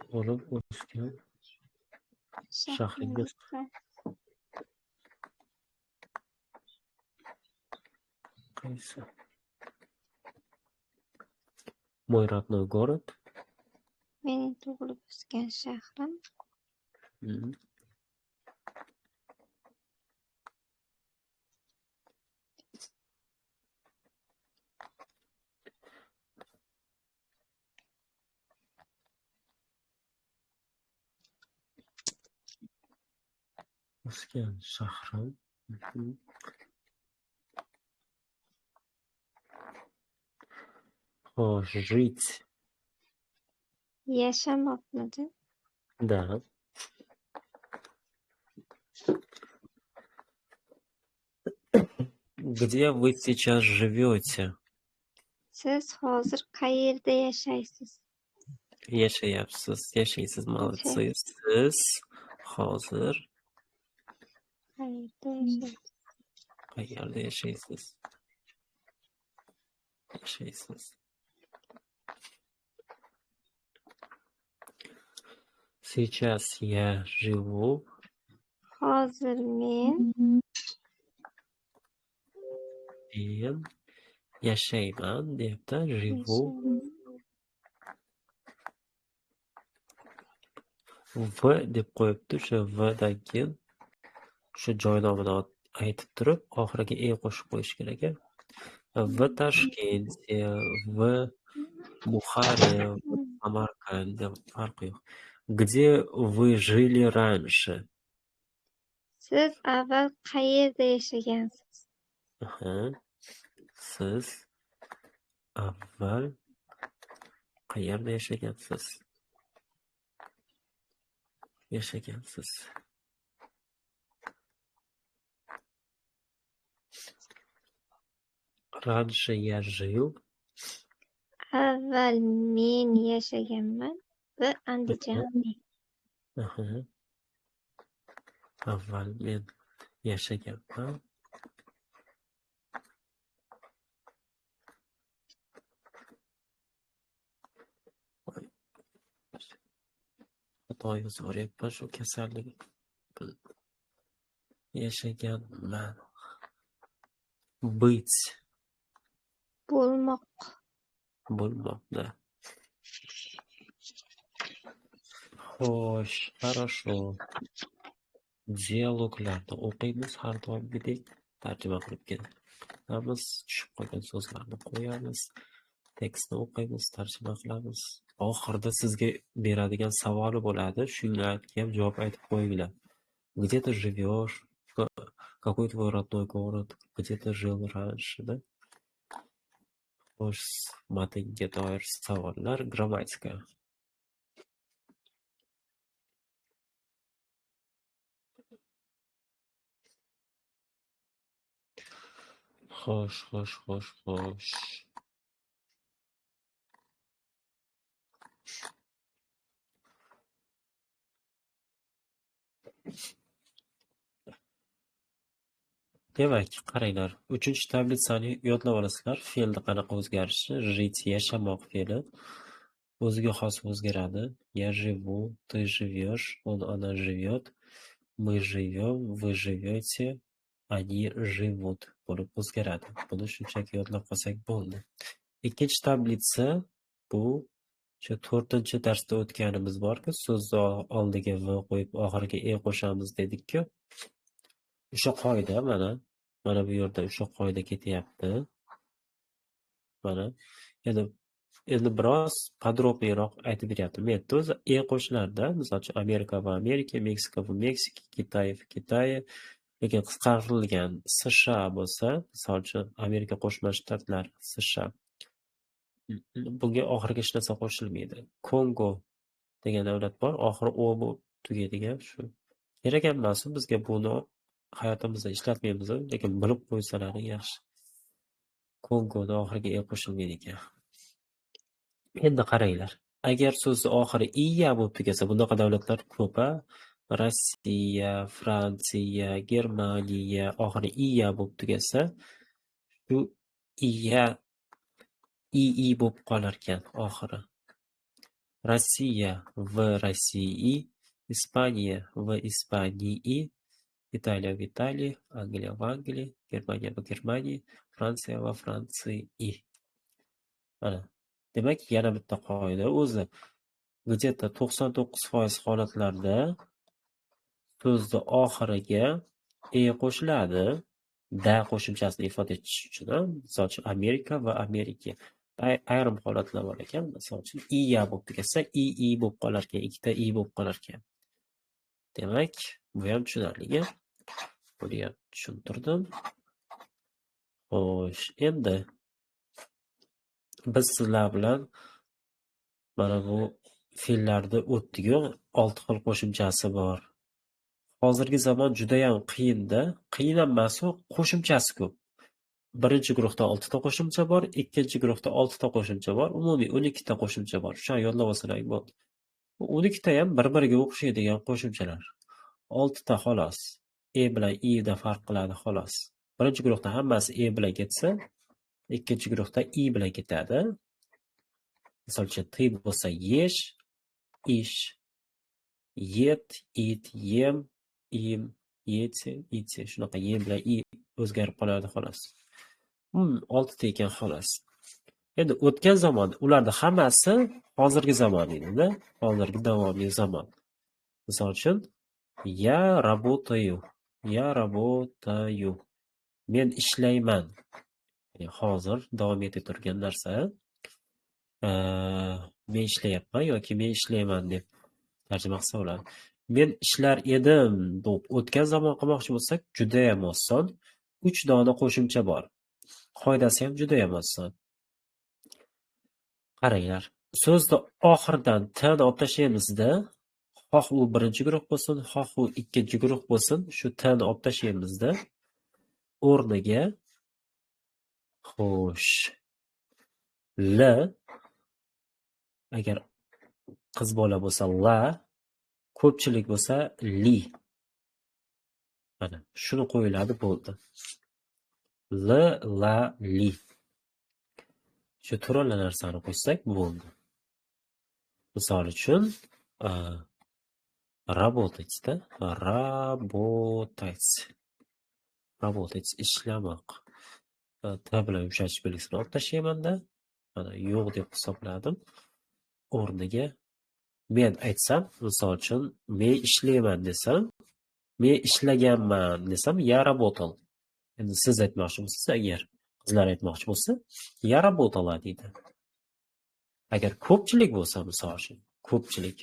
tug'ilib o'sgan shahringiz qaysi? Мой родной город. Mening tug'ilib o'sgan shahrim Mm. O'sgan shahrim. Mhm. Xo'sh, жить. yashamoqmidi? Да. Где вы сейчас живете? Siz hozir qayerda yashaysiz? Yashayapsiz. Yashaysiz. Молодцы. Siz hozir Qayerda yashaysiz? qayerda yashaysiz? Yashaysiz. Сейчас я живу Hozir men yashayman deyapti. Живу. V deb qo'yibdi. O'sha V'dan keyin o'sha joy nomini aytib turib, oxiriga e qo'shib qo'yish kerak. В Toshkentda, в Buxare, в Samarqandda farqi yo'q. Где вы жили раньше? siz avval qayerda yashagansiz? Aha. Siz avval qayerda yashagansiz? Yashagansiz. Раньше я жил Avval men yashaganman va Andijonda. Aha. Avval men yashaganman. Xato yozyapman shu kasallik. Yashaganman. Быть. Bo'lmoq. Bo'lmoqda. Xo'sh, хорошо. Dialoglarni o'qiymiz, har doimgidek tarjima qilib ketamiz. Tushib qolgan so'zlarni qo'yamiz. Tekstni o'qiymiz, tarjima qilamiz. Oxirida sizga beradigan savoli bo'ladi. Shunga ham javob aytib qo'yinglar. Где ты живешь? Какой твой родной город? Где ты жил раньше, да? Xo'sh, matnga doir savollar, grammatika. Xo'sh. Demak, qaranglar. 3-tablitsani yodlab olasizlar. Fe'lda qanaqa o'zgarishi? Жить, yashamoq fe'li o'ziga xos o'zgaradi. Я живу, ты живешь, он, она живет, мы живем, вы живете, они живут bo'lib o'zgaradi. Buni shunchaki yodlab qolsak bo'ldi. Ikkinchi tablitsa bu o'sha 4-darsda o'tganimiz borku, so'zni oldiga v qo'yib oxiriga e qo'shamiz dedik-ku. O'sha qoida mana bu yerda o'sha qoida ketyapti. Mana endi biroz podrobniyroq aytib beryapti. Metda o'zi e qo'shilarda, masalan, Amerika va Amerika, Meksika va Meksika, Kitay va Kitay, lekin qisqartirilgan США bo'lsa, masalan, Amerika Qo'shma Shtatlari, США. bunga oxiriga hech narsa qo'shilmaydi. Kongo degan davlat bor, oxiri o bo'lib tugaydigan shu. Kerak ham emas bizga buni hayotimizda ishlatmaymiz, lekin bilib qo'ysalaring yaxshi. Kongoda oxiriga e qo'shilmaydi ekan. Endi qaranglar. Agar so'zni oxiri iya bo'lib tugasa, bunaqa davlatlar ko'p a. Rossiya, Fransiya, Germaniya oxiri iya bo'lib tugasa, shu iya ii bo'lib qolar ekan oxiri. Rossiya v Rossii, Ispaniya v Ispanии, Italiya v Italии, Angliya v Anglii, Germaniya v Germanии, Fransiya va Fransii. Mana. Demak, yana bitta qoida o'zi где-то 99% holatlarda so'zni oxiriga e qo'shiladi. Da qo'shimchasini ifoda etish uchun, misol uchun Amerika va Amerika. Ayrim holatlar bor ekan, misol uchun iya bo'lib tugasa, ii bo'lib qolar ekan, ikkita i bo'lib qolar ekan. Demak, bu ham tushunarli. Buni ham tushuntirdim. Xo'sh, endi biz sizlar bilan mana bu fe'llarni o'tdik-ku, 6 xil qo'shimchasi bor. Hozirgi zamon juda ham qiyin-da. Qiyin emas, qo'shimchasi ko'p. Birinchi guruhda 6 ta qo'shimcha bor, ikkinchi guruhda 6 ta qo'shimcha bor, umumiy 12 ta qo'shimcha bor. Shuni yodlab olsalaring bo'ldi. Bu 12 ta ham bir-biriga o'xshaydigan qo'shimchalar. 6 ta xolos. E bilan i da farq qiladi xolos. Birinchi guruhda hammasi e bilan ketsa, ikkinchi guruhda i bilan ketadi. Misol uchun ti bo'lsa yesh, ish, yet, it, yem, im, yeti, iti. Shunaqa ye bilan i o'zgarib qoladi xolos. 6 ta ekan xolos. Endi o'tgan zamon, ularda hammasi hozirgi zamon edi-da, hozirgi davomli zamon. Misol uchun я работаю, я работаю. Men ishlayman. Hozir davom etib turgan narsa. Men ishlayapman yoki men ishlayman deb tarjima qilsa bo'ladi. Men ishlar edim deb o'tgan zamon qilmoqchi bo'lsak, juda ham oson. 3 dona qo'shimcha bor. Qoidasi ham juda ham oson. Qaranglar, so'zni oxiridan t'ni olib tashlaymizda, xoh u birinchi guruh bo'lsin, xoh u ikkinchi guruh bo'lsin, shu t'ni olib tashlaymizda, o'rniga xo'sh l, agar qiz bola bo'lsa la, ko'pchilik bo'lsa li. Mana shuni qo'yiladi bo'ldi. L, la, li. Shu turli narsani qo'ysak bo'ldi. Misol uchun работать-da, работать. Работать ishlamoq. T bilan yumshatish belgisini olib tashlaymanda, mana yo'q deb hisobladim. O'rniga men aytsam, misol uchun men ishlayman desam, men ishlaganman desam, я работал. Endi siz aytmoqchi bo'lsangiz, agar qizlar aytmoqchi bo'lsa, я работала deydi. Agar ko'pchilik bo'lsa, misol uchun, ko'pchilik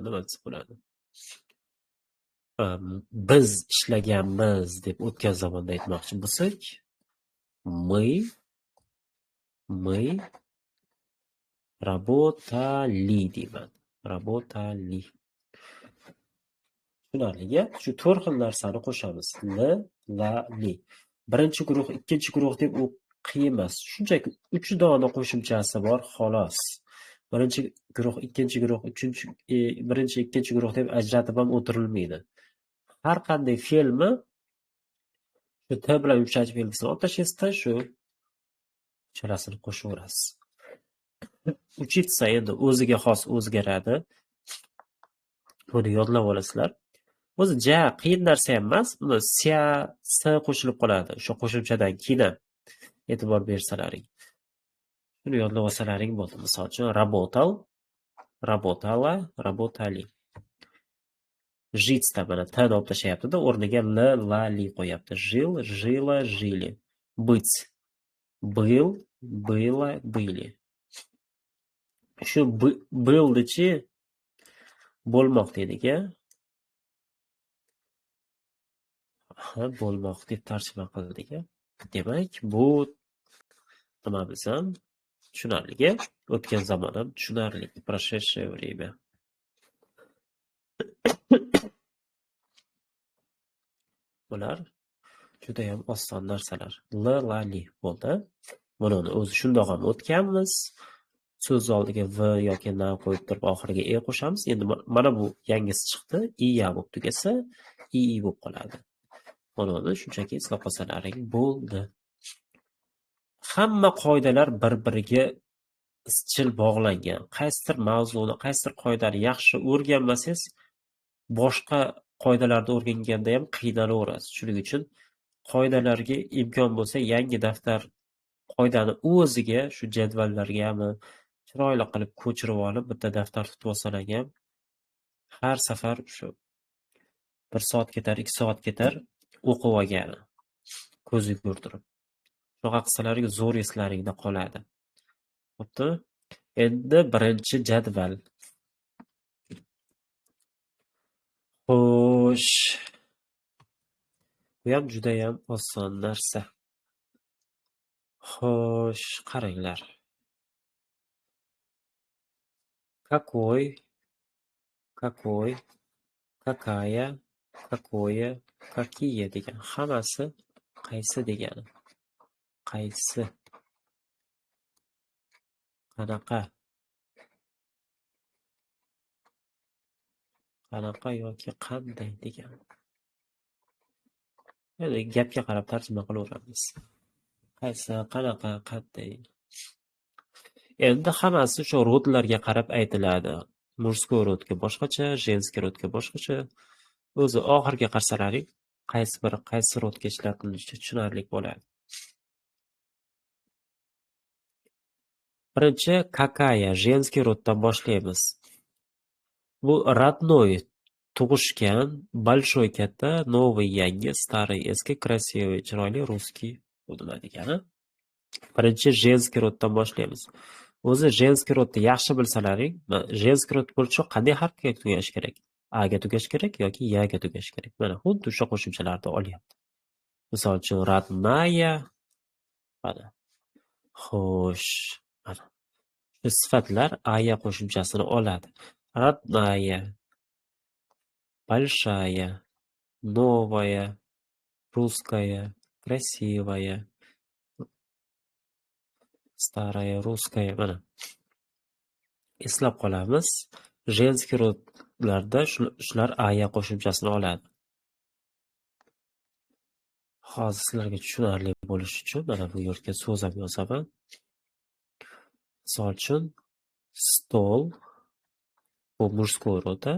nima desa bo'ladi? Biz ishlaganmiz deb o'tgan zamonda aytmoqchi bo'lsak, мы работали deyman. Работали. Tushunarli. Shu 4 xil narsani qo'shamiz. L, la, li. Birinchi guruh, ikkinchi guruh deb u qiyin emas. Shunchaki 3 dona qo'shimchasi bor, xolos. Birinchi guruh, ikkinchi guruh, birinchi, ikkinchi guruh deb ajratib ham o'tirilmaydi. Har qanday fe'lni shu t bilan yumshatish belgisini olib tashlaysizda, shu chalasini qo'shaverasiz. Uchitsa endi o'ziga xos o'zgaradi. Buni yodlab olasizlar. O'zi ja qiyin narsa ham emas. Buni sia, s qo'shilib qoladi. O'sha qo'shimchadan keyin e'tibor bersalaring. Shuni yodlab olsalaring bo'ldi. Misol uchun работал, работала, работали. Жить mana t'ni olib tashlayapti-da, o'rniga l, la, li qo'yapti. Жил, жила, жили. Быть. Был, было, были. Shu bo'ldi-chi bo'lmoq dedik-a? Bo'lmoq deb tarjima qildik-a? Demak, bu nimamiz ham Tushunarli. O'tgan zamon ham tushunarli. Прошедшее время. Bular juda ham oson narsalar. Li bo'ldi. Buni o'zi shundoq ham o'tganmiz. So'z oldiga v yoki na qo'yib turib oxiriga e qo'shamiz. Endi mana bu yangisi chiqdi. iya bo'lib tugasa, ii bo'lib qoladi. Buni shunchaki eslab qolsalaring bo'ldi. Hamma qoidalar bir-biriga izchil bog'langan. Qaysidir mavzuni, qaysidir qoidani yaxshi o'rganmasangiz, boshqa qoidalarni o'rganganda ham qiynalaverasiz. Shuning uchun qoidalarga imkon bo'lsa yangi daftar qoidani o'ziga, shu jadvallargami chiroyli qilib ko'chirib olib, bitta daftar tutib olsalar ham har safar shu 1 soat ketar, 2 soat ketar o'qib olgani ko'z yugurtirib. Shunaqa qilsalaring zo'r eslaringda qoladi. Bo'pti? Endi birinchi jadval. Xo'sh. Bu ham juda ham oson narsa. Xo'sh, qaranglar. Какой, какая, какое, какие degan. Hammasi qaysi degani. Qaysi. Qanaqa. Qanaqa yoki qanday degan. Endi gapga qarab tarjima qilaveramiz. Qaysi, qanaqa, qanday. Endi hammasi shu rodlarga qarab aytiladi. Murskoy rodga boshqacha, jenskiy rodga boshqacha. O'zi oxirga qarsalaring qaysi biri qaysi rodga ishlatilishini tushunarli bo'ladi. Birinchi какая jenskiy roddan boshlaymiz. Bu родной tug'ishgan, большой katta, новый yangi, старый eski, красивый chiroyli русский bu nima degani? Birinchi jenskiy roddan boshlaymiz. O'zi jenskiy rodni yaxshi bilsalaring, jenskiy rod bo'lishi qanday harfga tugash kerak? A ga tugash kerak yoki ya ga tugash kerak? Mana xuddi o'sha qo'shimchalarni olyapti. Misol uchun родная, mana. Xo'sh, mana. Shu sifatlar aya qo'shimchasini oladi. Родная, большая, новая, русская, красивая, старая, русская. Mana. Eslab qolamiz. Jenskiy rodlarda shular aya qo'shimchasini oladi. Hozir sizlarga tushunarli bo'lishi uchun mana bu yerga so'z ham yozaman. Misol uchun stol bu murskoy rodi,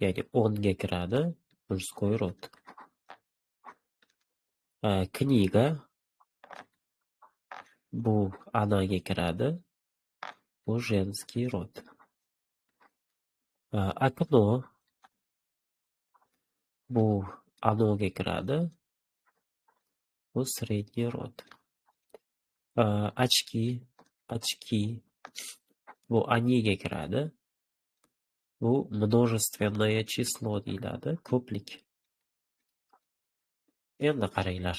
ya'ni 10 ga kiradi, murskoy rod. Kniga bu anaga kiradi, bu jenskiy rod. Окно bu anoga kiradi, bu средний род. Очки bu aniga kiradi, bu множественное число deyiladi, ko'plik. Endi qaranglar.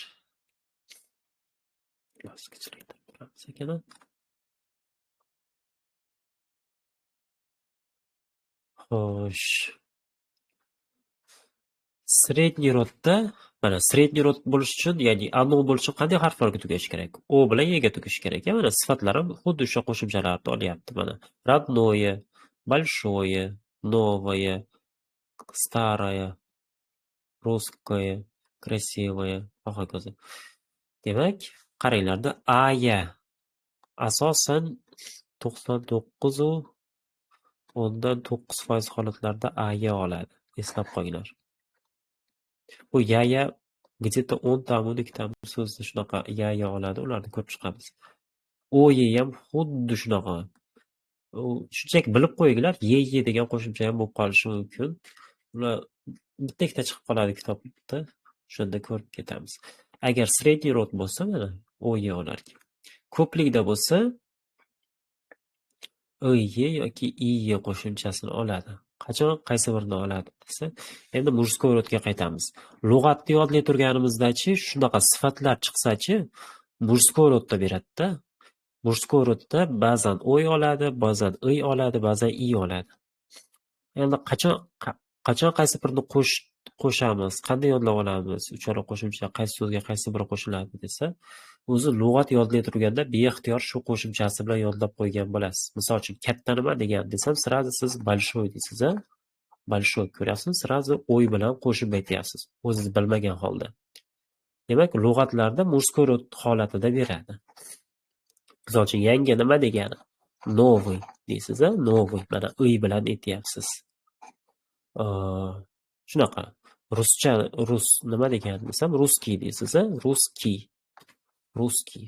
Xo'sh. Sredniy rodda, mana sredniy rod bo'lish uchun, ya'ni ano bo'lish uchun qanday harflarga tugash kerak? O bilan e ga tugash kerak. Mana sifatlar ham xuddi o'sha qo'shimchalarni olyapti mana. Родное, большое, новое, старое, русское, красивое, hokazo. Demak, qaranglarda aya asosan 99 u 10-9% holatlarda aya oladi. Eslab qo'yinglar. Bu yaya где-то 10 tam 12 tam so'zni shunaqa yaya oladi, ularni ko'rib chiqamiz. O'yi ham xuddi shunaqa. Shunchaki bilib qo'yinglar, ye degan qo'shimcha ham bo'lib qolishi mumkin. Ular bitta-ikkita chiqib qoladi kitobda, shunda ko'rib ketamiz. Agar sredniy rod bo'lsa, mana o'yi olarki. Ko'plikda bo'lsa, o'yi yoki iye qo'shimchasini oladi. Qachon qaysi birini oladi desa, endi murskoy rodga qaytamiz. Lug'atni yodlay turganimizda-chi, shunaqa sifatlar chiqsa-chi, murskoy rodda beradi-da. murskiy rodda ba'zan o'y oladi, ba'zan iy oladi, ba'zan i oladi. Endi qachon qaysi birini qo'shamiz, qanday yodlab olamiz, uchala qo'shimcha qaysi so'zga qaysi biri qo'shiladi desa, o'zi lug'at yodlay turganda beixtiyor shu qo'shimchasi bilan yodlab qo'ygan bo'lasiz. Misol uchun katta nima degan desam, sirazi siz большой deysiz, a? Большой ko'ryapsizmi? Sirazi o'y bilan qo'shib aytyapsiz, o'zingiz bilmagan holda. Demak, lug'atlarda murskiy rod holatida beradi. Misol uchun yangi nima degani? Новый deysiz, a? Новый. Mana iy bilan aytyapsiz. Shunaqa. Rus nima degani desam, русский deysiz, a? Русский.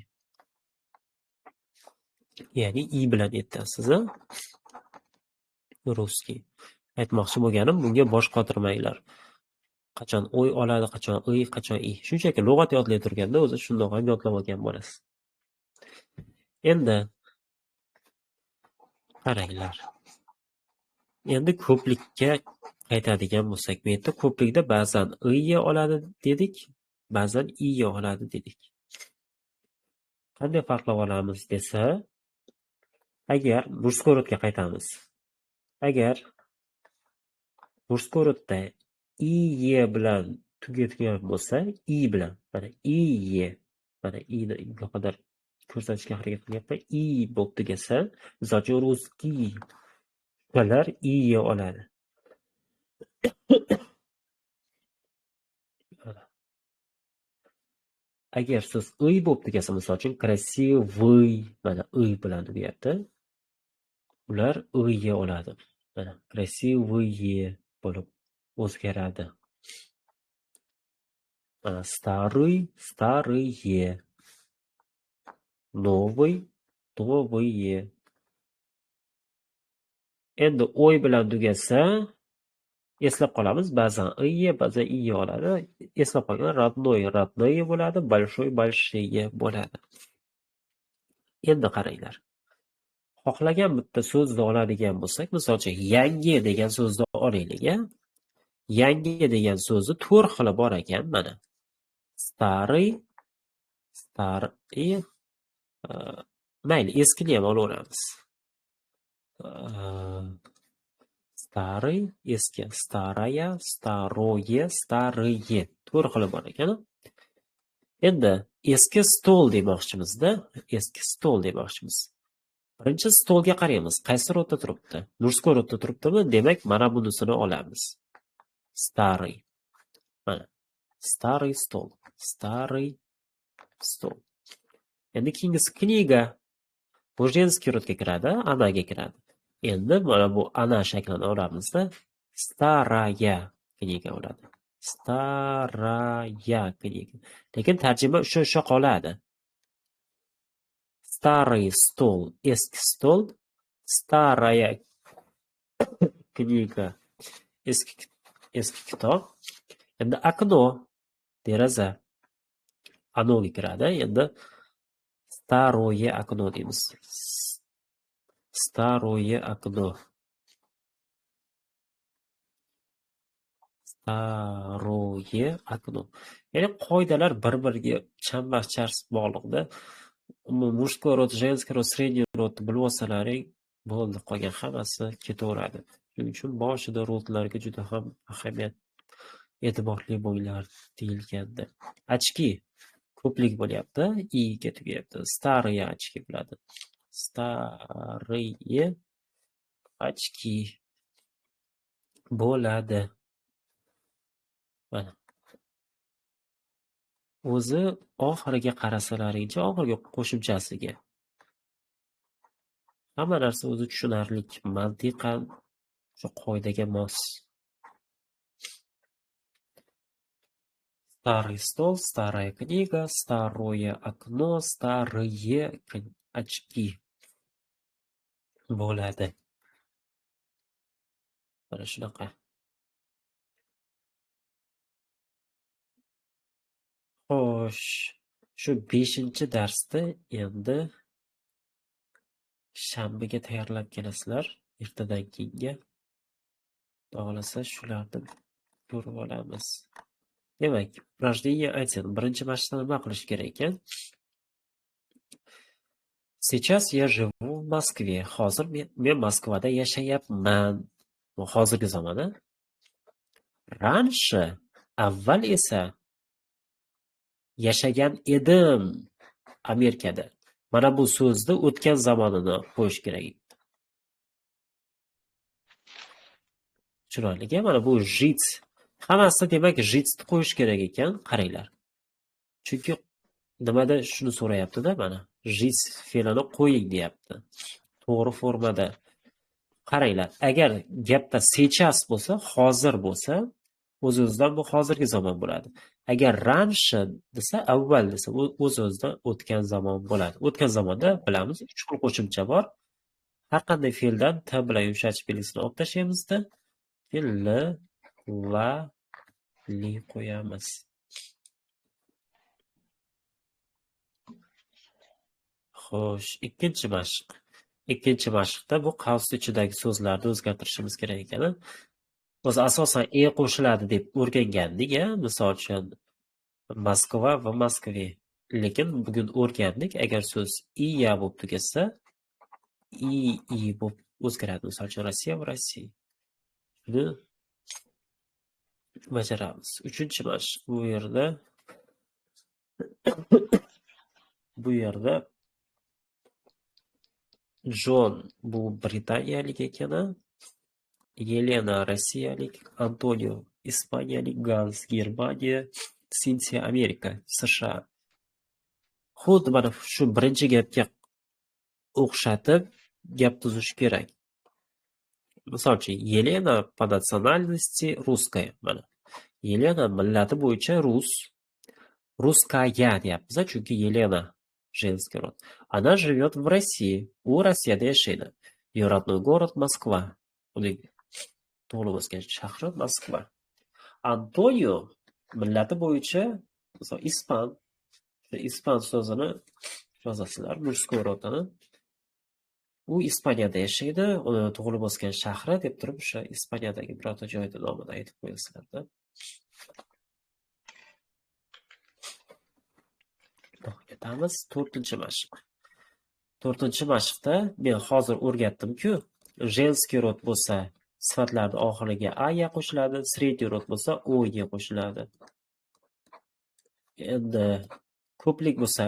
Ya'ni i bilan aytasiz, a? Русский. Aytmoqchi bo'lganim, bunga bosh qotirmanglar. Qachon o'y oladi, qachon iy, qachon i. Shunchaki lug'at yodlay turganda o'zi shundoq ham yodlab olgan bo'lasiz. Endi qaranglar. Endi ko'plikka qaytadigan bo'lsak, bu yerda ko'plikda ba'zan iy oladi dedik, ba'zan i oladi dedik. Qanday farqlab olamiz desa, agar murskiy rodga qaytamiz. Agar murskiy rodda iy bilan tugatgan bo'lsa, i bilan, mana iy, mana i'ni imkon ko'rsatishga harakat qilyapman. I bo'lib tugasa, misol uchun rусский ular iy oladi. Agar siz iy bo'lib tugasa, misol uchun красивый, mana iy bilan tugayapti. Ular iy oladi. Mana красивые bo'lib o'zgaradi. Mana старый, старые. Новый, новые. Endi o'y bilan tugasa, eslab qolamiz, ba'zan iy, ba'zan i oladi. Eslab qolgan родной, родные bo'ladi, большой, большие bo'ladi. Endi qaranglar. Xohlagan bitta so'zni oladigan bo'lsak, misol uchun yangi degan so'zni olaylik, a? Yangi degan so'zi 4 xili bor ekan, mana. Старый, mayli, eskini ham olaveramiz. Старый, eski, старая, старое, старые. 4 xili bor ekan. Endi eski stol demoqchimizda, eski stol demoqchimiz. Birinchi stolga qaraymiz, qaysi rodda turibdi? Murskiy rodda turibdimi? Demak, mana bunisini olamiz. Старый. Mana. Старый stol. Старый stol. Endi keyingisi kniga. Bu женский rodga kiradi, anaga kiradi. Endi mana bu ana shaklini olamizda. Staraya kniga bo'ladi. Staraya kniga. Lekin tarjima o'sha qoladi. Старый stol, eski stol. Staraya kniga, eski kitob. Endi okno, deraza. Anoga kiradi. Endi старое окно deymiz. Старое окно. Старое окно. Ya'ni qoidalar bir-biriga chambar-chars bog'liqda. Murskiy rod, женский rod, средний rod bilib olsalaring, bo'ldi, qolgan hammasi ketaveradi. Shuning uchun boshida rodlarga juda ham ahamiyat e'tiborli bo'linglar deyilganda. Ochki ko'plik bo'lyapti, i ga tugayapti. Старые очки bo'ladi. Старые очки bo'ladi. Mana. O'zi oxiriga qarasalaringcha, oxirgi qo'shimchasiga. Hamma narsa o'zi tushunarli, mantiqan shu qoidaga mos. Старый стол, старая книга, старое окно, старые очки bo'ladi. Mana shunaqa. Xo'sh, shu 5-darsda endi shanbaga tayyorlab kelasizlar, ertadan keyinga. Xohlasa shularni ko'rib olamiz. Demak, упражнение 1. Birinchi mashqda nima qilish kerak ekan? Сейчас я живу в Moskvе. Hozir men Moskvada yashayapman. Bu hozirgi zamonda. Раньше, avval esa yashagan edim Amerikada. Mana bu so'zni o'tgan zamonini qo'yish kerak. Chiroyli, mana bu жить. Hammasi demak жить qo'yish kerak ekan, qaranglar. Chunki nimada shuni so'rayapti-da mana. Жить fe'lini qo'ying deyapti. To'g'ri formada. Qaranglar, agar gapda сейчас bo'lsa, hozir bo'lsa, o'z-o'zidan bu hozirgi zamon bo'ladi. Agar раньше desa, avval desa, o'z-o'zidan o'tgan zamon bo'ladi. O'tgan zamonda bilamiz, 3 xil qo'shimcha bor. Har qanday fe'ldan t bilan yumshatish belgisini olib tashlaymiz-da, keyin l, la, li qo'yamiz. Xo'sh, ikkinchi mashq. Ikkinchi mashqda bu qavs ichidagi so'zlarni o'zgartirishimiz kerak ekan. O'zi asosan qo'shiladi deb o'rgangandik, misol uchun Moskva va Moskve. Lekin bugun o'rgandik, agar so'z ya bo'lib tugasa, i bo'lib o'zgaradi. Misol uchun Rossiya va Rossiya. Buni bajaramiz. Uchinchi mashq. Bu yerda Jon bu britaniyalik ekan, Yelena rossiyalik, Antonio ispaniyalik, Gans Germaniya, Sinsiya Amerika, США. Xuddi mana shu birinchi gapga o'xshatib gap tuzish kerak. Misol uchun, Yelena по национальности русская. Mana. Yelena millati bo'yicha rus. Ruskaya deyapmiz, chunki Yelena женский род. Она живет в России. U Rossiyada yashaydi. Ее родной город Москва. Uning tug'ilib o'sgan shahri Moskva. Antonio millati bo'yicha ispan. Ispan so'zini yozasizlar, murskoy rodini. U Ispaniyada yashaydi, uni tug'ilib o'sgan shahri deb turib o'sha Ispaniyadagi birorta joyda nomini aytib qo'yasizlar-da. Ketamiz 4-chi mashq. 4-chi mashqda men hozir o'rgatdim-ku, женский rod bo'lsa, sifatlarning oxiriga a qo'shiladi, средний rod bo'lsa, o qo'shiladi. Endi ko'plik bo'lsa,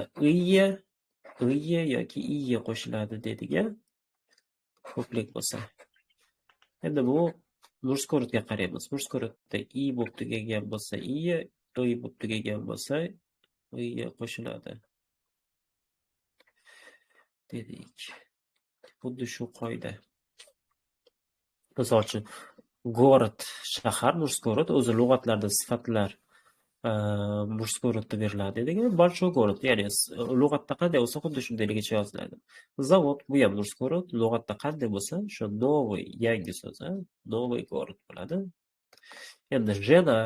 yoki i qo'shiladi dedik-a. Ko'plik bo'lsa. Endi bu murskoy rodga qaraymiz. Murskoy rodda i bo'lib tugagan bo'lsa, i bo'lib tugagan bo'lsa, qo'shiladi. Dedik. Xuddi shu qoida. Misol uchun, город shahar murskoy rod, o'zi lug'atlarda sifatlar murskoy rodda beriladi dedik. Большой город, ya'ni lug'atda qanday bo'lsa, xuddi shundayligicha yoziladi. Zavod bu ham murskoy rod, lug'atda qanday bo'lsa, shu новый, yangi so'z, новый город bo'ladi. Endi jena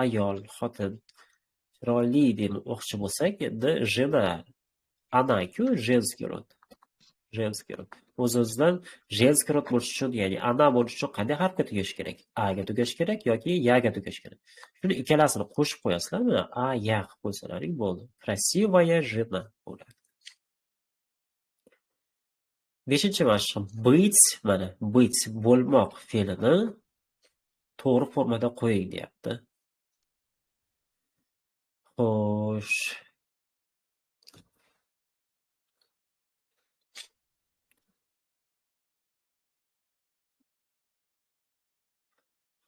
ayol, xotin, chiroyli deb o'qishchi bo'lsak, endi jena ana-ku женский rod. Женский rod. O'z-o'zidan женский rod bo'lish uchun, ya'ni ana bo'lish uchun qanday harfga tugash kerak? A ga tugash kerak yoki ya ga tugash kerak? Shuni ikkalasini qo'shib qo'yasizlar, mana a ya qilib qo'ysalaring bo'ldi. Красивая жена bo'ladi. 5-chi mashq. Быть, mana быть, bo'lmoq fe'lini to'g'ri formada qo'ying deyapti. Xo'sh.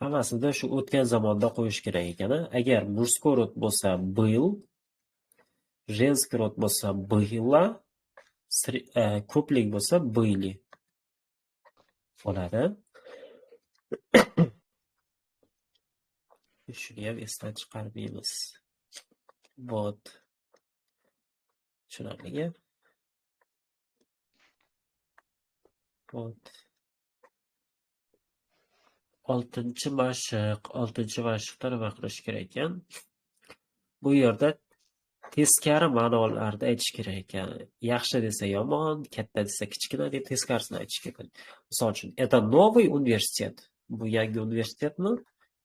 Hammasida shu o'tgan zamonda qo'yish kerak ekan. Agar murskoy rod bo'lsa был, женский rod bo'lsa было, ko'plik bo'lsa были bo'ladi. Shuni ham esdan chiqarmaymiz. Вот. Tushunarli. Вот. 6-chi mashqda nima qilish kerak ekan? Bu yerda teskari ma'nolarni aytish kerak ekan. Yaxshi desa yomon, katta desa kichkina deb teskarisini aytish kerak. Misol uchun, это новый университет. Bu yangi universitetmi?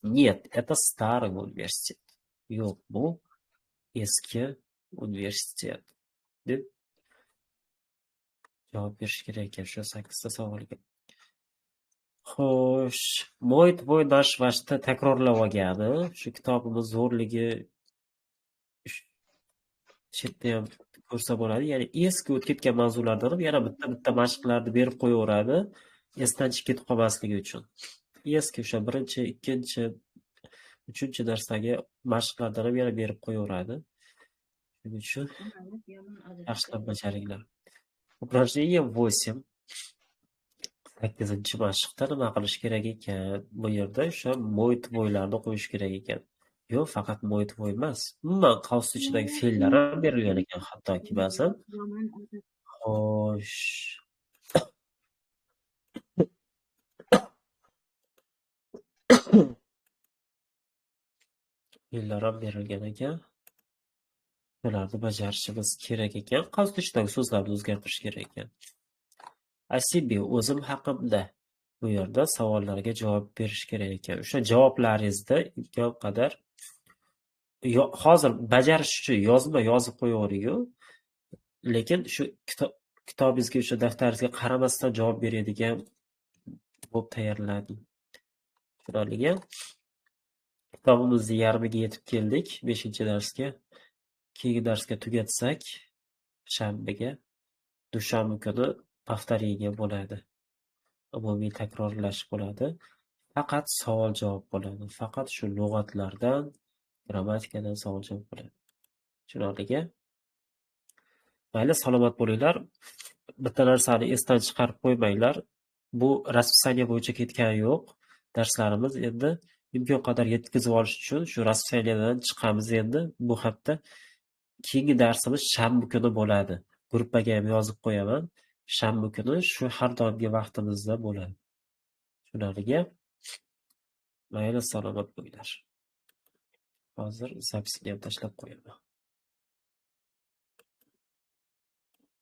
Нет, это старый университет. Yo'q, bu eski universitet deb javob berish kerak ekan shu 8 ta savolga. Xo'sh, mo'y tvой наш vaqtda takrorlab olgani, shu kitobimiz zo'rligi shu yerda ham ko'rsa bo'ladi. Ya'ni eski o'tib ketgan mavzulardan ham yana bitta mashqlarni berib qo'yaveradi, esdan chiqib ketib qolmasligi uchun. Eski o'sha 1-chi, 2-chi, 3-chi darsdagi mashqlardan ham yana berib qo'yaveradi. Shuning uchun yaxshilab bajaringlar. Упражнение 8. 8-chi mashqda nima qilish kerak ekan? Bu yerda o'sha mo'y tvoylarni qo'yish kerak ekan. Yo'q, faqat mo'y tvoy emas. Umuman qavs ichidagi fe'llar ham berilgan ekan, hattoki ba'zan. Xo'sh. Fe'llar ham berilgan ekan. Ularni bajarishimiz kerak ekan. Qavs ichidagi so'zlarni o'zgartirish kerak ekan. Asibi o'zim haqimda. Bu yerda savollarga javob berish kerak ekan. O'sha javoblaringizda imkon qadar hozir bajarish uchun yozib qo'yavering-ku. Lekin shu kitobingizga, o'sha daftaringizga qaramasdan javob beradigan bo'lib tayyorlaning. Tushunarlimi? Kitobimizning yarmiga yetib keldik, 5-darsga. Keyingi darsga tugatsak, shanbaga, dushanba kuni повторение bo'ladi. Umumiy takrorlash bo'ladi. Faqat savol-javob bo'ladi. Faqat shu lug'atlardan, grammatikadan savol-javob bo'ladi. Tushunarlimi? Mayli, salomat bo'linglar. Bitta narsani esdan chiqarib qo'ymanglar. Bu raspисание bo'yicha ketgani yo'q. Darslarimiz endi imkon qadar yetkazib olish uchun shu raspисаниеdan chiqamiz endi bu hafta. Keyingi darsimiz shanba kuni bo'ladi. Gruppaga ham yozib qo'yaman. Shanba kuni shu har doimgi vaqtimizda bo'ladi. Tushunarlimi? Mayli, salomat bo'linglar. Hozir zapisni ham tashlab qo'yaman.